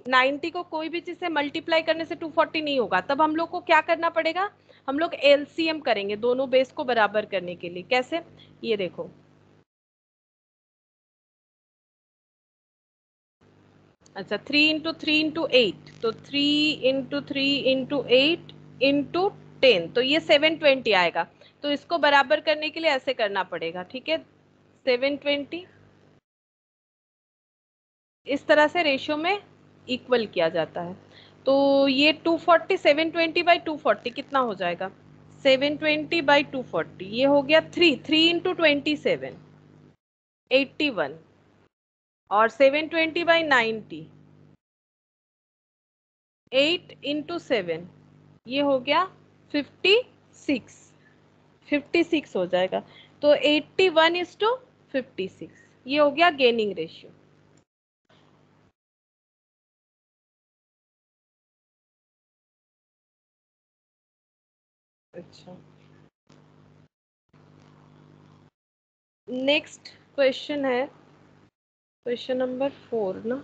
90 को कोई भी चीज से मल्टीप्लाई करने से 240 नहीं होगा। तब हम लोग को क्या करना पड़ेगा? हम लोग एलसीएम करेंगे दोनों बेस को बराबर करने के लिए। कैसे? ये देखो, अच्छा 3 इंटू 3 इंटू 8, तो 3 इंटू 3 इंटू 8 इंटू 10, तो ये 720 आएगा। तो इसको बराबर करने के लिए ऐसे करना पड़ेगा, ठीक है। 720 इस तरह से रेशियो में इक्वल किया जाता है। तो ये 240, 720/240 कितना हो जाएगा? 720/240, ये हो गया 3 इंटू 27, 81, और 720/90, 8 इंटू 7, ये हो गया 56, 56 हो जाएगा। तो 81:56 ये हो गया गेनिंग रेशियो। अच्छा, नेक्स्ट क्वेश्चन है क्वेश्चन नंबर 4 ना।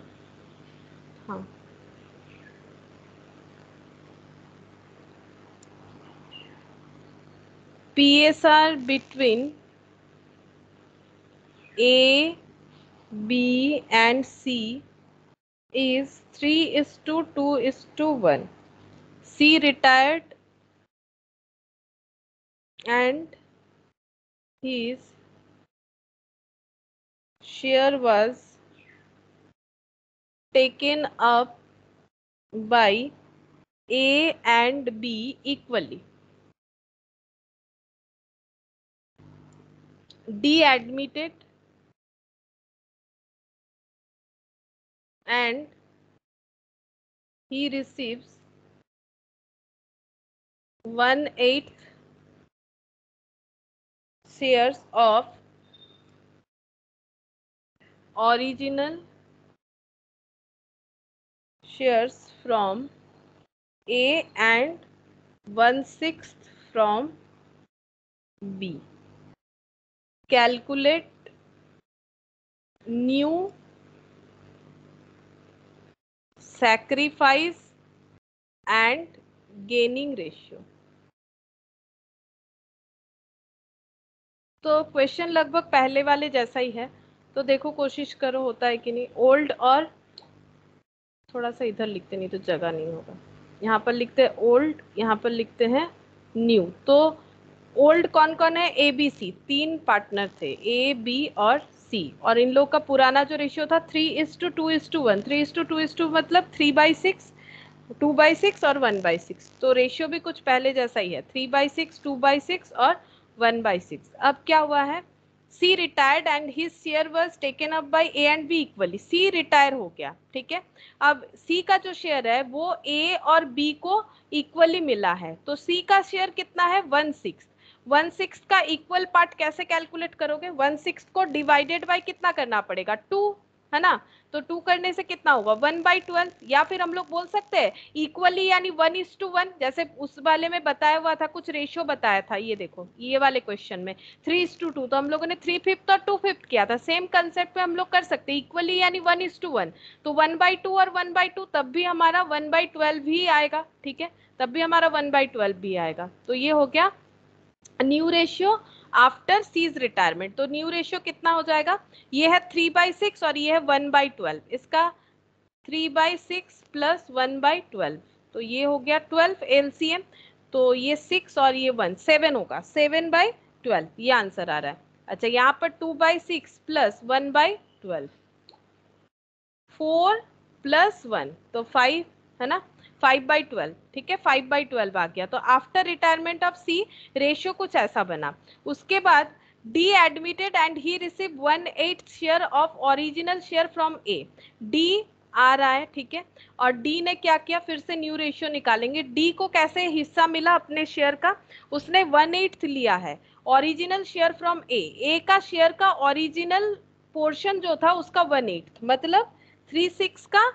हाँ, PSR between A, B and C is 3:2:1. C retired and his share was taken up by A and B equally. D admitted and he receives 1/8 shares of original shares from A and 1/6 from B. Calculate new sacrifice and gaining ratio. तो क्वेश्चन लगभग पहले वाले जैसा ही है, तो देखो कोशिश करो होता है कि नहीं। ओल्ड और थोड़ा सा इधर लिखते, नहीं तो जगह नहीं होगा। यहाँ पर लिखते हैं ओल्ड, यहाँ पर लिखते हैं न्यू। तो ओल्ड कौन कौन है? ए बी सी, 3 पार्टनर थे, ए बी और सी, और इन लोग का पुराना जो रेशियो था 3:2:1। 3:2:2 मतलब 3/6, 2/6 और 1/6। तो रेशियो भी कुछ पहले जैसा ही है, 3/6, 2/6 और 1/6। अब क्या हुआ है? C retired and his share was taken up by A and B equally. C retire हो गया, ठीक है। अब सी का जो शेयर है वो ए और बी को इक्वली मिला है, तो सी का शेयर कितना है? 1/6। 1/6 का इक्वल पार्ट कैसे कैलकुलेट करोगे? 1/6 को डिवाइडेड बाय कितना करना पड़ेगा? 2, है ना। तो 2 करने से कितना होगा? 1/12। या फिर हम लोग बोल सकते हैं इक्वली, यानी 1:1, जैसे उस वाले में बताया हुआ था, कुछ रेशियो बताया था। ये देखो ये वाले क्वेश्चन में 3:2, तो हम लोगों ने 3/5 और 2/5 किया था। सेम कंसेप्ट पे हम लोग कर सकते हैं, इक्वली यानी 1:1। तो 1/2 और 1/2 तब भी हमारा 1/12 ही आएगा, ठीक है, तब भी हमारा 1/12 भी आएगा। तो ये हो गया new ratio after C's retirement. तो न्यू रेशियो कितना हो जाएगा? ये है 3/6 और ये है 1/12। इसका 3/6 प्लस 1/12, तो ये हो गया 12 एलसीएम। तो ये 6 और ये 1, 7 होगा, 7/12 ये आंसर आ रहा है। अच्छा, यहाँ पर 2/6 प्लस 1/12, 4 प्लस 1 तो 5, है ना, 5/12, ठीक है, 5/12 आ गया। तो after retirement of C ratio कुछ ऐसा बना। उसके बाद D admitted and he receive 1/8 share of original share from A. D आ रहा है, ठीक है, और डी ने क्या किया? फिर से न्यू रेशियो निकालेंगे। डी को कैसे हिस्सा मिला अपने शेयर का? उसने 1/8 लिया है ओरिजिनल शेयर फ्रॉम ए। ए का शेयर का ओरिजिनल पोर्शन जो था उसका 1/8, मतलब 3/6 का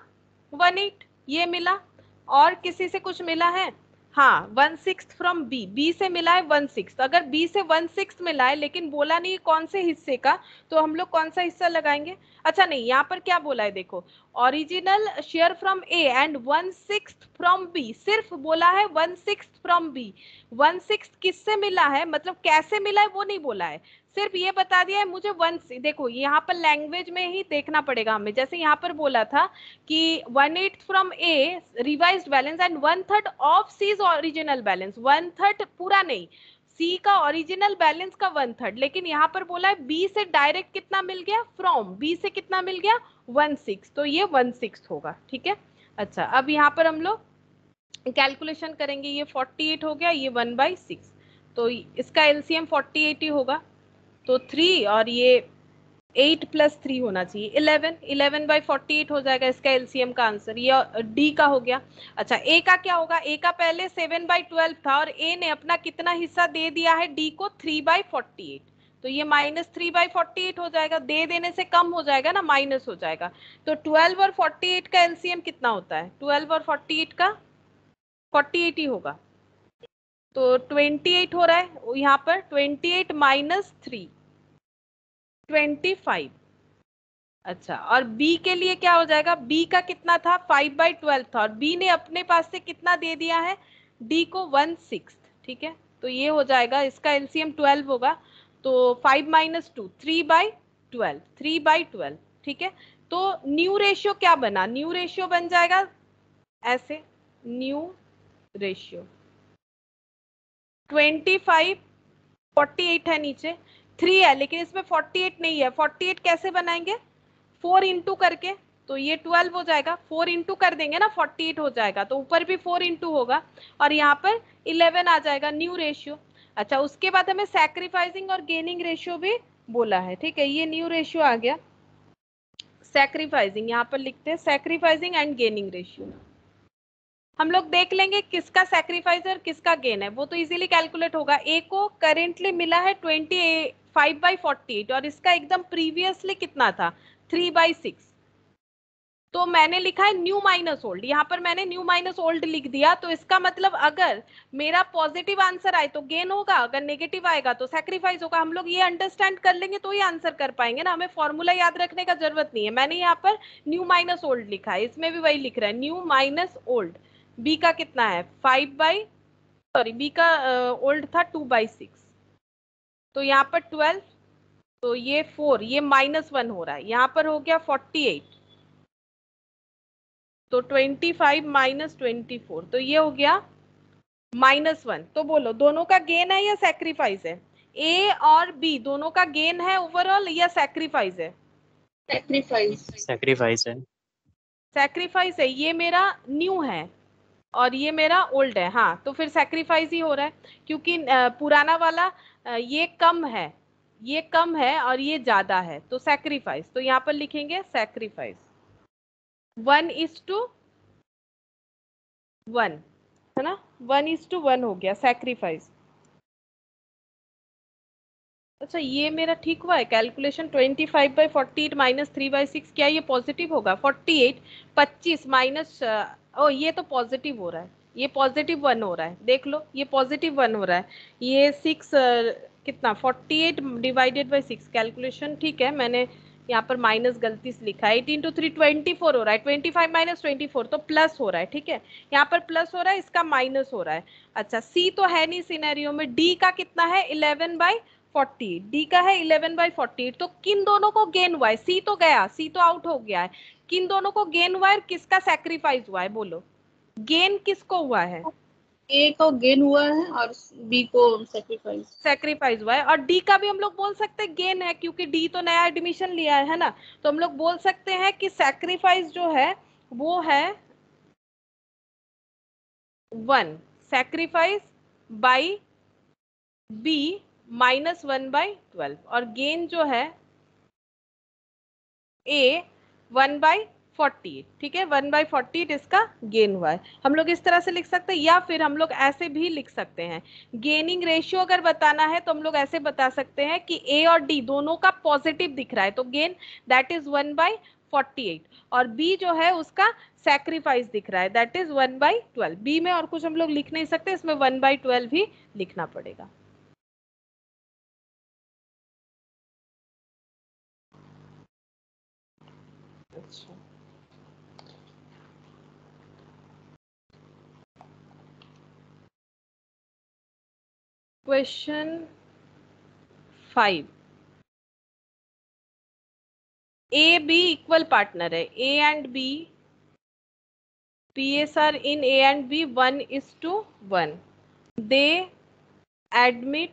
1/8 ये मिला। और किसी से कुछ मिला है? हाँ, 1/6 फ्रॉम बी, बी से मिला है 1/6। अगर बी से 1/6 मिला है लेकिन बोला नहीं कौन से हिस्से का, तो हम लोग कौन सा हिस्सा लगाएंगे? अच्छा नहीं, यहाँ पर क्या बोला है देखो, original share from A and 1/6 from B, सिर्फ बोला है 1/6 फ्रॉम बी। 1/6 किससे मिला है, मतलब कैसे मिला है वो नहीं बोला है, सिर्फ ये बता दिया है मुझे 1। देखो यहाँ पर लैंग्वेज में ही देखना पड़ेगा हमें। जैसे यहाँ पर बोला था कि 1/8 from A revised balance and 1/3 of C's original balance. 1/3 पूरा नहीं, सी का ओरिजिनल बैलेंस का 1/3, लेकिन यहाँ पर बोला है बी से डायरेक्ट कितना मिल गया? फ्रॉम बी से कितना मिल गया? 1/6, तो ये 1/6 होगा, ठीक है। अच्छा, अब यहाँ पर हम लोग कैलकुलेशन करेंगे। ये 48 हो गया, ये 1/6, तो इसका एलसीएम 48 ही होगा। तो 3 और ये 8 प्लस 3 होना चाहिए 11, 11/48 हो जाएगा इसका एलसीएम का आंसर। ये डी का हो गया। अच्छा, ए का क्या होगा? ए का पहले 7/12 था और ए ने अपना कितना हिस्सा दे दिया है डी को? 3/48, तो ये -3/48 हो जाएगा, दे देने से कम हो जाएगा ना, माइनस हो जाएगा। तो 12 और 48 का एलसीएम कितना होता है? 12 और 48 का 48 ही होगा, तो 28 हो रहा है यहाँ पर। 28 - 3 25। अच्छा, और B के लिए क्या हो जाएगा? B का कितना था? 5/12 था, और B ने अपने पास से कितना दे दिया है? D को 1/6। ठीक है, तो ये हो जाएगा, इसका एलसीएम 12 होगा, तो 5 - 2 3/12 3/12। ठीक है, तो न्यू रेशियो क्या बना? न्यू रेशियो बन जाएगा ऐसे, न्यू रेशियो 25 48 है, नीचे 3 है, लेकिन इसमें 48 नहीं है। 48 कैसे बनाएंगे? 4 इंटू करके, तो ये 12 हो जाएगा। 4 इंटू कर देंगे ना, 48 हो जाएगा, तो ऊपर भी 4 इंटू होगा और यहाँ पर 11 आ जाएगा, न्यू रेशियो। अच्छा, उसके बाद हमें सैक्रिफाइसिंग और गेनिंग रेशियो भी बोला है। ठीक है, ये न्यू रेशियो आ गया। सैक्रिफाइसिंग यहाँ पर लिखते हैं, सैक्रिफाइसिंग एंड गेनिंग रेशियो। हम लोग देख लेंगे किसका सैक्रिफाइस और किसका गेन है, वो तो इजीली कैलकुलेट होगा। ए को करेंटली मिला है 25/48 और इसका एकदम प्रीवियसली कितना था? 3/6। तो मैंने लिखा है न्यू माइनस ओल्ड, यहाँ पर मैंने न्यू माइनस ओल्ड लिख दिया। तो इसका मतलब अगर मेरा पॉजिटिव आंसर आए तो गेन होगा, अगर नेगेटिव आएगा तो सैक्रिफाइस होगा। हम लोग ये अंडरस्टैंड कर लेंगे तो ही आंसर कर पाएंगे ना, हमें फॉर्मूला याद रखने का जरूरत नहीं है। मैंने यहाँ पर न्यू माइनस ओल्ड लिखा है, इसमें भी वही लिख रहा है, न्यू माइनस ओल्ड। बी का कितना है? बी का ओल्ड था 2/6, तो यहाँ पर 12, तो ये 4, ये -1 हो रहा है, यहाँ पर हो गया 48, तो 25 - 24, तो ये हो गया -1। तो बोलो, दोनों का गेन है या सैक्रिफाइस है? ए और बी दोनों का गेन है ओवरऑल या सैक्रिफाइस है? सैक्रिफाइस है। सैक्रिफाइस है। ये मेरा न्यू है और ये मेरा ओल्ड है, हाँ, तो फिर सैक्रिफाइस ही हो रहा है, क्योंकि पुराना वाला ये कम है, ये कम है और ये ज्यादा है, तो सैक्रिफाइस। तो यहाँ पर लिखेंगे सैक्रिफाइस 1:1, है ना, 1:1 हो गया सैक्रिफाइस। अच्छा, ये मेरा ठीक हुआ है कैलकुलेशन। 25/48 - 3/6, क्या ये पॉजिटिव होगा? 48 25 माइनस, ओ ये तो पॉजिटिव हो रहा है, ये +1 हो रहा है, देख लो, ये +1 हो रहा है। ये 6 कितना 48 / 6 कैलकुलेशन ठीक है, मैंने यहाँ पर माइनस गलती से लिखा है। 18 × 3 24 हो रहा है, 25 - 24 तो प्लस हो रहा है। ठीक है, यहाँ पर प्लस हो रहा है, इसका माइनस हो रहा है। अच्छा, सी तो है नहीं सिनेरियो में। डी का कितना है? 11/48, डी का है 11/48, तो किन दोनों को गेन हुआ है? सी तो गया, सी तो आउट हो गया है, किन दोनों को गेन हुआ है, किसका सैक्रिफाइस हुआ है? बोलो, गेन किसको हुआ है? ए को गेन हुआ है और बी को सैक्रिफाइस हुआ है। और डी का भी हम लोग बोल सकते हैं गेन है, क्योंकि डी तो नया एडमिशन लिया है ना, तो हम लोग बोल सकते हैं कि सैक्रिफाइस जो है वो है 1, सैक्रिफाइस बाई बी -1/12, और गेन जो है ए 1/48। ठीक है, 1/48 इसका गेन हुआ है। हम लोग इस तरह से लिख सकते हैं, या फिर हम लोग ऐसे भी लिख सकते हैं। गेनिंग रेशियो अगर बताना है तो हम लोग ऐसे बता सकते हैं कि ए और डी दोनों का पॉजिटिव दिख रहा है, तो गेन दैट इज 1/48, और बी जो है उसका सैक्रिफाइस दिख रहा है, दैट इज 1/12। बी में और कुछ हम लोग लिख नहीं सकते, इसमें 1/12 ही लिखना पड़ेगा। अच्छा, question 5, A B equal partner है, A and B PSR in A and B 1:1. They admit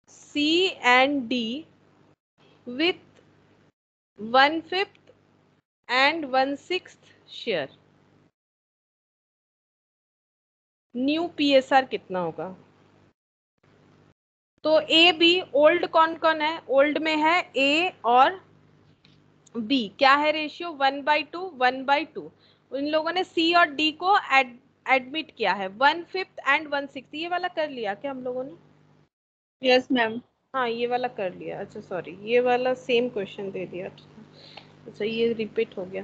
C and D with 1/5 and 1/6 share. New PSR कितना होगा? तो ए बी ओल्ड कौन कौन है? ओल्ड में है ए और बी, क्या है रेशियो? 1/2 1/2। इन लोगों ने सी और डी को एडमिट किया है 1/5 एंड 1/6। ये वाला कर लिया क्या हम लोगों ने? Yes ma'am. हाँ ये वाला कर लिया, अच्छा सॉरी ये वाला सेम क्वेश्चन दे दिया, अच्छा ये रिपीट हो गया।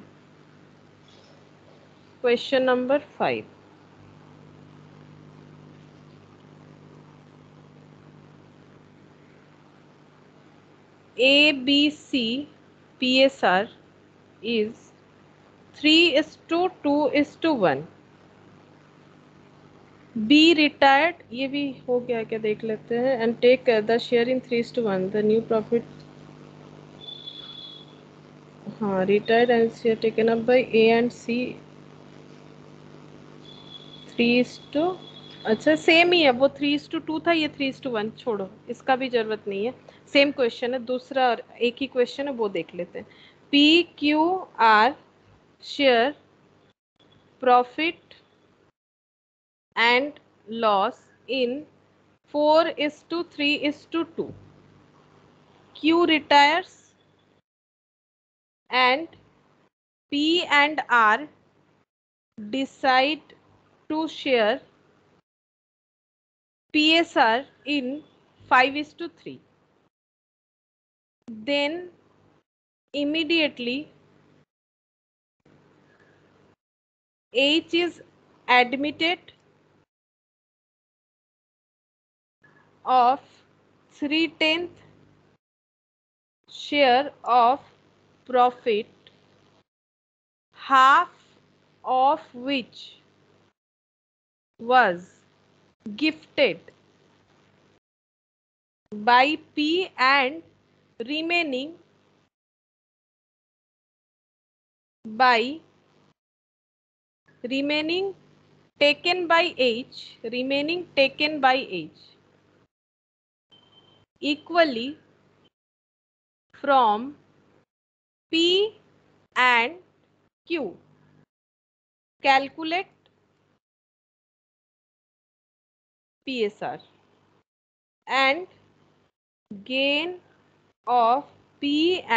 Question number 5, ABC PSR is 3:2:1। B retired, ये भी हो गया क्या देख लेते हैं, and take the share in 3:1, the new profit, हाँ retired and share taken up by A and C 3:, अच्छा सेम ही है, वो 3:2 था, ये 3:1, छोड़ो इसका भी जरूरत नहीं है, सेम क्वेश्चन है, दूसरा और एक ही क्वेश्चन है वो देख लेते हैं। PQR share profit and loss in 4:3:2। Q retires and P and R decide to share PSR in 5:3. Then immediately H is admitted of 3/10 share of profit, half of which was gifted by P and remaining taken by H, equally from P and Q. Calculate PSR and gain of P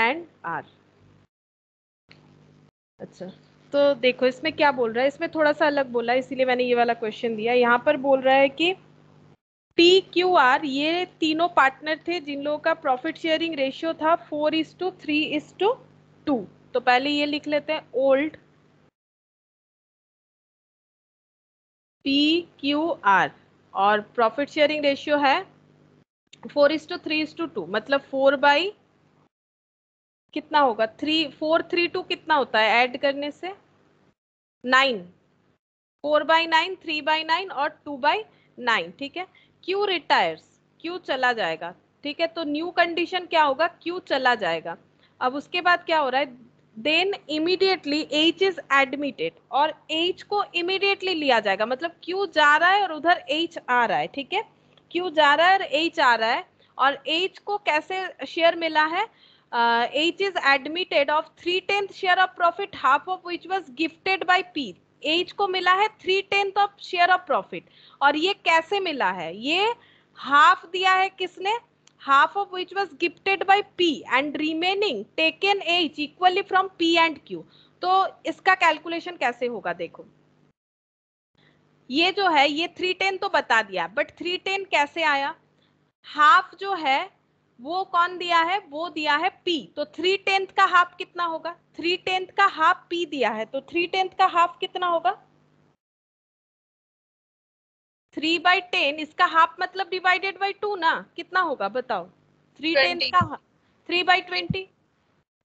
and R। अच्छा तो देखो इसमें क्या बोल रहा है, इसमें थोड़ा सा अलग बोला है, इसीलिए मैंने ये वाला क्वेश्चन दिया। यहाँ पर बोल रहा है कि PQR ये तीनों पार्टनर थे जिन लोगों का प्रॉफिट शेयरिंग रेशियो था 4:3:2। तो पहले ये लिख लेते हैं, ओल्ड PQR और प्रॉफिट शेयरिंग रेशियो है 4:3:2, मतलब 4 कितना होगा, 4:3:2 कितना होता है ऐड करने से 9, 4/9, 3/9 और 2/9, ठीक है। Q रिटायर्स, Q चला जाएगा, ठीक है, तो न्यू कंडीशन क्या होगा, Q चला जाएगा। अब उसके बाद क्या हो रहा है, then immediately H is admitted, और H को इमीडिएटली लिया जाएगा, मतलब Q जा रहा है और उधर H आ रहा है, ठीक है, Q जा रहा है और H आ रहा है, और H को कैसे शेयर मिला है, H is admitted of 3/10 share of profit, half of which was gifted by P। H को मिला है 3/10 ऑफ शेयर ऑफ प्रॉफिट, और ये कैसे मिला है, ये हाफ दिया है किसने, half of which was gifted by P and remaining taken H equally from P and Q। तो इसका कैलकुलेशन कैसे होगा, देखो ये जो है ये 3/10 तो बता दिया, बट 3/10 कैसे आया, हाफ जो है वो कौन दिया है, वो दिया है P, तो 3/10 का हाफ कितना होगा, 3/10 का हाफ P दिया है, तो 3/10 का हाफ कितना होगा 3/10, इसका हाफ मतलब डिवाइडेड बाई 2 ना, कितना होगा बताओ, 3/10 का 3/20,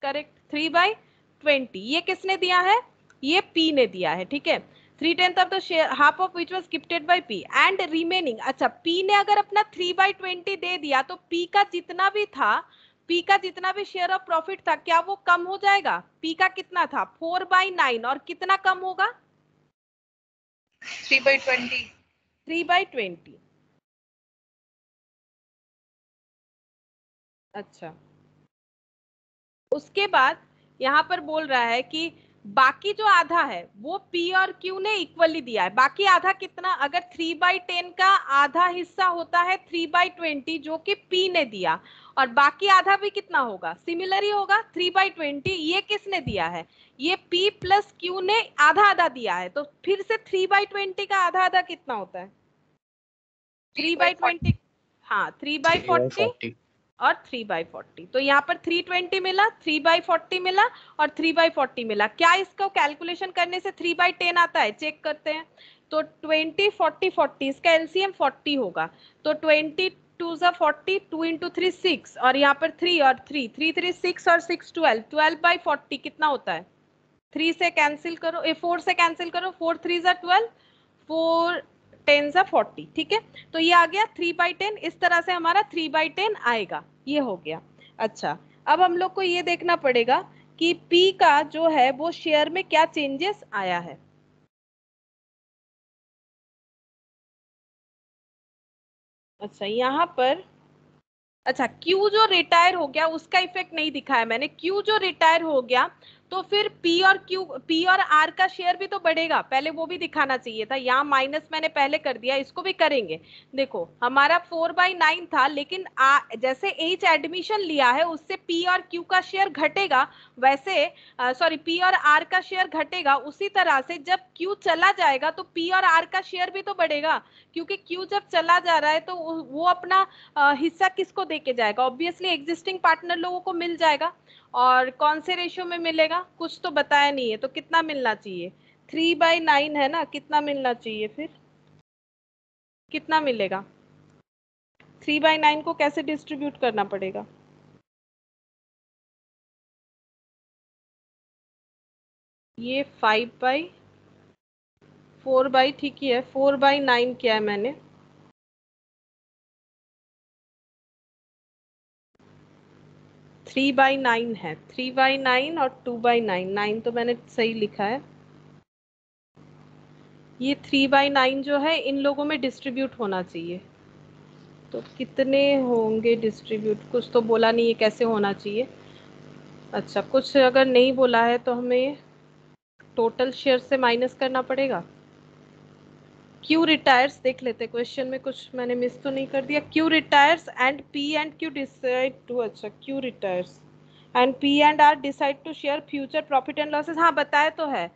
करेक्ट, 3/20, ये किसने दिया है, ये P ने दिया है, ठीक है। 3/10 of the share half of which was gifted bye P and remaining, अच्छा P ने अगर अपना 3/20 दे दिया तो P का जितना भी था, P का जितना भी शेयर ऑफ प्रॉफिट था, क्या वो कम हो जाएगा, P का कितना था 4/9, और कितना कम होगा 3/20। 3/20, अच्छा उसके बाद यहाँ पर बोल रहा है कि बाकी जो आधा है वो P और Q ने इक्वली दिया है, बाकी आधा कितना, अगर 3/10 का आधा हिस्सा होता है 3/20 जो कि P ने दिया, और बाकी आधा भी कितना होगा, सिमिलर ही होगा 3/20, ये किसने दिया है, ये P प्लस Q ने आधा आधा दिया है, तो फिर से 3/20 का आधा आधा कितना होता है 3/20, हाँ 3/40, और 3/40। तो यहाँ पर 320 मिला, 3/40 मिला और 3/40 मिला। क्या इसको कैलकुलेशन करने से 3/10 आता है? चेक करते हैं। तो 20 40 40, इसका एलसीएम 40 होगा। तो 20 2 ज़ा 40, 2 इंटू 3 6, और यहाँ पर 3 और 3 3 3 6 और 6 12, 12/40 कितना होता है? 3 से कैंसिल करो, 4 से कैंसिल करो, 4 3 ज़ा 12, 4 10 ज़ा 40। ठीक है, तो ये आ गया 3/10। इस तरह से हमारा 3/10 आएगा, ये हो गया। अच्छा, अब हम लोग को ये देखना पड़ेगा कि P का जो है वो शेयर में क्या चेंजेस आया है। अच्छा, यहाँ पर अच्छा Q जो रिटायर हो गया उसका इफेक्ट नहीं दिखाया मैंने। Q जो रिटायर हो गया तो फिर P और R का शेयर भी तो बढ़ेगा, पहले वो भी दिखाना चाहिए था। यहाँ माइनस मैंने पहले कर दिया, इसको भी करेंगे। देखो हमारा 4/9 था, लेकिन जैसे H एडमिशन लिया है उससे P और Q का शेयर घटेगा, वैसे सॉरी P और R का शेयर घटेगा। उसी तरह से जब Q चला जाएगा तो P और R का शेयर भी तो बढ़ेगा, क्योंकि Q जब चला जा रहा है तो वो अपना हिस्सा किसको देके जाएगा? ऑब्वियसली एग्जिस्टिंग पार्टनर लोगों को मिल जाएगा। और कौन से रेशियो में मिलेगा? कुछ तो बताया नहीं है, तो कितना मिलना चाहिए? 3/9 है ना, कितना मिलना चाहिए फिर? कितना मिलेगा? 3/9 को कैसे डिस्ट्रीब्यूट करना पड़ेगा? ये 5/4 ठीक ही है। 4/9 किया है मैंने। 3/9 है, 3/9 और 2/9, 9 तो मैंने सही लिखा है। ये 3/9 जो है इन लोगों में डिस्ट्रीब्यूट होना चाहिए। तो कितने होंगे डिस्ट्रीब्यूट? कुछ तो बोला नहीं है कैसे होना चाहिए। अच्छा, कुछ अगर नहीं बोला है तो हमें टोटल शेयर से माइनस करना पड़ेगा। क्यू रिटायर्स देख लेते, क्वेश्चन में कुछ मैंने मिस तो नहीं कर दिया। Q retires and P and Q decide to, अच्छा Q retires and P and R decide to share future profit and losses. हाँ बताया तो है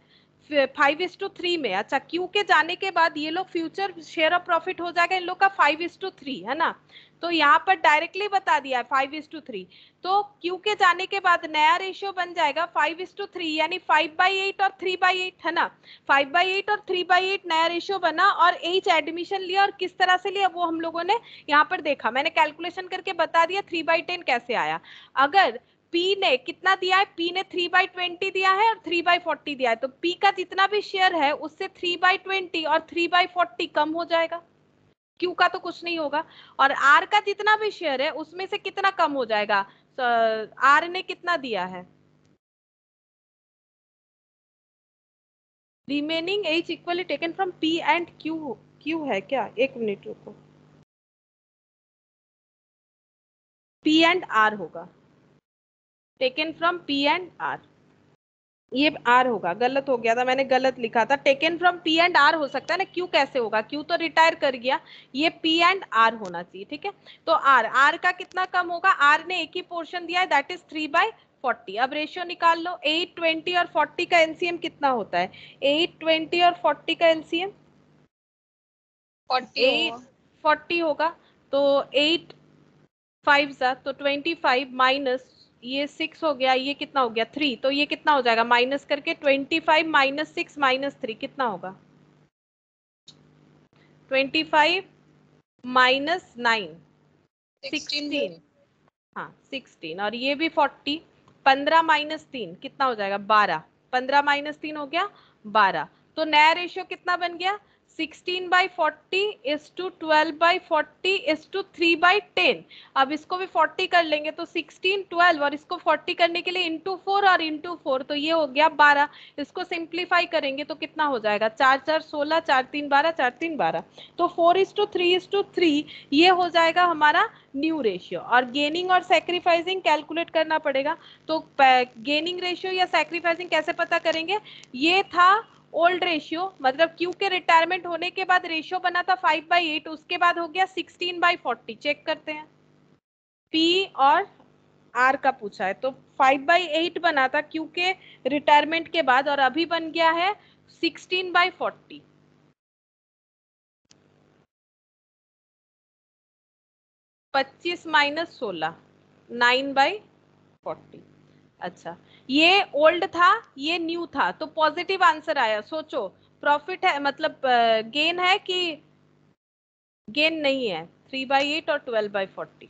5:3 में। अच्छा, क्यू के जाने के बाद ये लोग फ्यूचर शेयर ऑफ प्रॉफिट हो जाएगा इन लोग का 5:3, है ना। तो यहाँ पर डायरेक्टली बता दिया है 5:3। तो क्यू के जाने के बाद नया रेशियो बन जाएगा 5:3, यानी 5/8 और 3/8, है ना। 5/8 और 3/8 नया रेशियो बना, और H एडमिशन लिया, और किस तरह से लिया वो हम लोगों ने यहाँ पर देखा। मैंने कैलकुलेशन करके बता दिया 3/10 कैसे आया। अगर P ने कितना दिया है? P ने 3/20 दिया है और 3/40 दिया है, तो P का जितना भी शेयर है उससे 3/20 और 3/40 कम हो जाएगा। Q का तो कुछ नहीं होगा। और R का जितना भी शेयर है उसमें से कितना कम हो जाएगा? R ने कितना दिया है? Remaining H equally taken from P and Q। Q है क्या? एक मिनट रुको, P एंड R होगा, taken from P and R। ये आर होगा, गलत हो गया था, मैंने गलत लिखा था। Taken from P and R हो सकता है ना, क्यू कैसे होगा? क्यू तो रिटायर कर गया, ये पी एंड आर होना चाहिए। ठीक है, तो आर, आर का कितना कम होगा? आर ने एक ही पोर्शन दिया है, दैट इज 3/40। अब रेशियो निकाल लो, 8 20 और 40 का एलसीएम कितना होता है? 8 20 और 40 का एलसीएम 40 8 होगा। 40 होगा। तो 8 5 सा तो 25 माइनस ये 6 हो गया, ये कितना हो गया? 3। तो ये कितना हो जाएगा? माइनस करके 25 माइनस 6 माइनस 3 कितना होगा? 25 माइनस 9 16। हाँ 16, और ये भी 40। 15 माइनस 3 कितना हो जाएगा? 12। 15 माइनस 3 हो गया 12। तो नया रेशियो कितना बन गया? 16/40 इज टू 12/40 इज टू 3/10। अब इसको भी 40 कर लेंगे तो 16 12, और इसको 40 करने के लिए इंटू 4 और इंटू 4, तो ये हो गया 12। इसको सिंप्लीफाई करेंगे तो कितना हो जाएगा? 4 4 16, 4 3 12, 4 3 12। तो 4:3:3 ये हो जाएगा हमारा न्यू रेशियो। और गेनिंग और सैक्रिफाइसिंग कैलकुलेट करना पड़ेगा। तो गेनिंग रेशियो या सैक्रिफाइसिंग कैसे पता करेंगे? ये था ओल्ड रेशियो, मतलब क्यू के रिटायरमेंट होने के बाद रेशियो बना था 5/8, उसके बाद हो गया 16/40। चेक करते हैं, पी और आर का पूछा है, तो 5/8 बना था क्यू के रिटायरमेंट के बाद, और अभी बन गया है 16/40। 25 माइनस 16 9/40। अच्छा, ये ओल्ड था, ये न्यू था, तो पॉजिटिव आंसर आया। सोचो प्रॉफिट है मतलब गेन है कि गेन नहीं है? 3/8 और 12/40,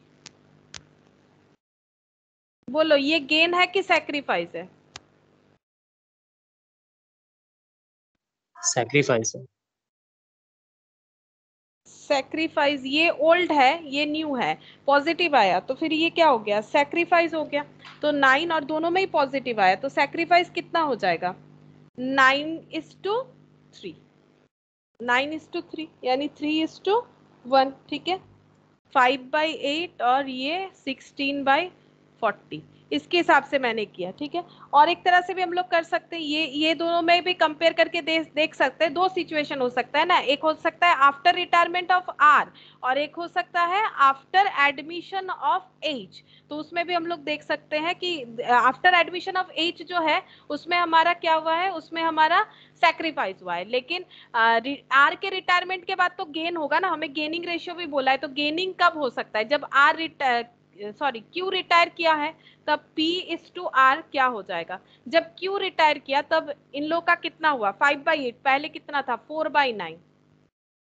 बोलो ये गेन है कि सैक्रिफाइस है? सैक्रिफाइस है। सैक्रिफाइस, ये ओल्ड है ये न्यू है, पॉजिटिव आया तो फिर ये क्या हो गया? सैक्रिफाइस हो गया। तो 9 और दोनों में ही पॉजिटिव आया, तो सैक्रिफाइस कितना हो जाएगा? 9:3, 9:3 यानी 3:1, ठीक है। 5/8 और ये 16/40, इसके हिसाब से मैंने किया, ठीक है। और एक तरह से भी हम लोग कर सकते हैं, ये दोनों में भी कंपेयर करके देख सकते हैं। दो सिचुएशन हो सकता है ना, एक हो सकता है आफ्टर रिटायरमेंट ऑफ आर और एक हो सकता है आफ्टर एडमिशन ऑफ एच। तो उसमें भी हम लोग देख सकते हैं कि आफ्टर एडमिशन ऑफ एच जो है उसमें हमारा क्या हुआ है, उसमें हमारा सैक्रिफाइस हुआ है। लेकिन आर के रिटायरमेंट के बाद तो गेन होगा ना, हमें गेनिंग रेशियो भी बोला है। तो गेनिंग कब हो सकता है? जब क्यू रिटायर किया है, तब P/R क्या हो जाएगा? जब क्यू रिटायर किया तब इन लोग का कितना हुआ? 5/8, पहले कितना था? 4/9।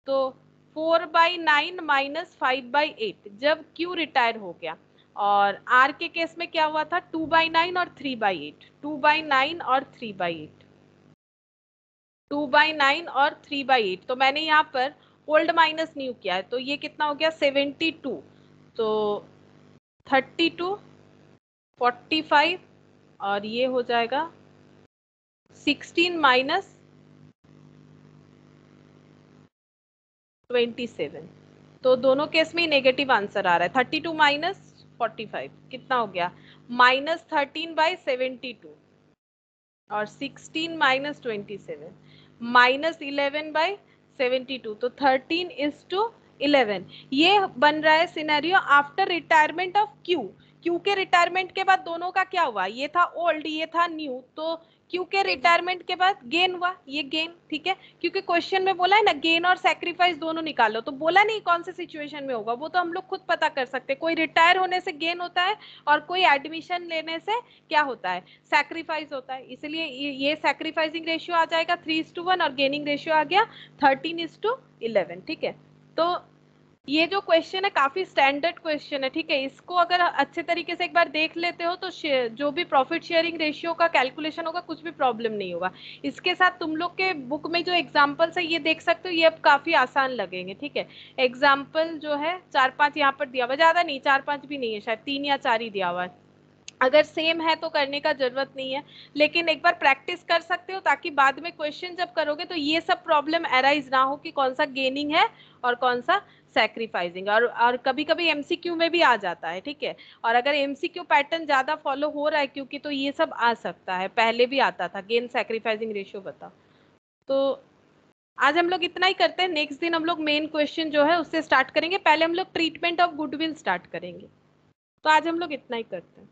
तो 4/9 माइनस 5/8 जब क्यू रिटायर हो गया। और आर के केस में क्या हुआ था? 2/9 और 3/8, 2/9 और 3/8, 2/9 और 3/8। तो मैंने यहाँ पर ओल्ड माइनस न्यू किया है, तो ये कितना हो गया? 72। तो 32, 45 और ये हो जाएगा 16 माइनस 27। तो दोनों केस में नेगेटिव आंसर आ रहा है। 32 माइनस 45 कितना हो गया? -13/72 और 16 माइनस 27 -11/72, तो 13:11। ये बन रहा है scenario after retirement of Q. Q के रिटायरमेंट के बाद दोनों का क्या हुआ? ये था ओल्ड, ये था न्यू, तो क्यू के रिटायरमेंट के बाद गेन हुआ, ये गेन, ठीक है। क्योंकि क्वेश्चन में बोला है ना गेन और सैक्रिफाइस दोनों निकालो, तो बोला नहीं कौन से सिचुएशन में होगा, वो तो हम लोग खुद पता कर सकते हैं। कोई रिटायर होने से गेन होता है और कोई एडमिशन लेने से क्या होता है? सैक्रिफाइस होता है। इसलिए ये सैक्रिफाइसिंग रेशियो आ जाएगा 3:1 और गेनिंग रेशियो आ गया 13:11, ठीक है। तो ये जो क्वेश्चन है काफी स्टैंडर्ड क्वेश्चन है, ठीक है। इसको अगर अच्छे तरीके से एक बार देख लेते हो तो जो भी प्रॉफिट शेयरिंग रेशियो का कैलकुलेशन होगा कुछ भी प्रॉब्लम नहीं होगा। इसके साथ तुम लोग के बुक में जो एग्जाम्पल्स है ये देख सकते हो, ये अब काफी आसान लगेंगे, ठीक है। एग्जाम्पल जो है 4-5 यहाँ पर दिया हुआ, ज्यादा नहीं, 4-5 भी नहीं है, शायद 3 या 4 ही दिया हुआ है। अगर सेम है तो करने का जरूरत नहीं है, लेकिन एक बार प्रैक्टिस कर सकते हो ताकि बाद में क्वेश्चन जब करोगे तो ये सब प्रॉब्लम अराइज ना हो कि कौन सा गेनिंग है और कौन सा सैक्रिफाइसिंग। और कभी कभी एमसीक्यू में भी आ जाता है, ठीक है। और अगर एमसीक्यू पैटर्न ज्यादा फॉलो हो रहा है क्योंकि, तो ये सब आ सकता है, पहले भी आता था गेन सैक्रिफाइसिंग रेशियो बताओ। तो आज हम लोग इतना ही करते हैं, नेक्स्ट दिन हम लोग मेन क्वेश्चन जो है उससे स्टार्ट करेंगे। पहले हम लोग ट्रीटमेंट ऑफ गुडविल स्टार्ट करेंगे। तो आज हम लोग इतना ही करते हैं।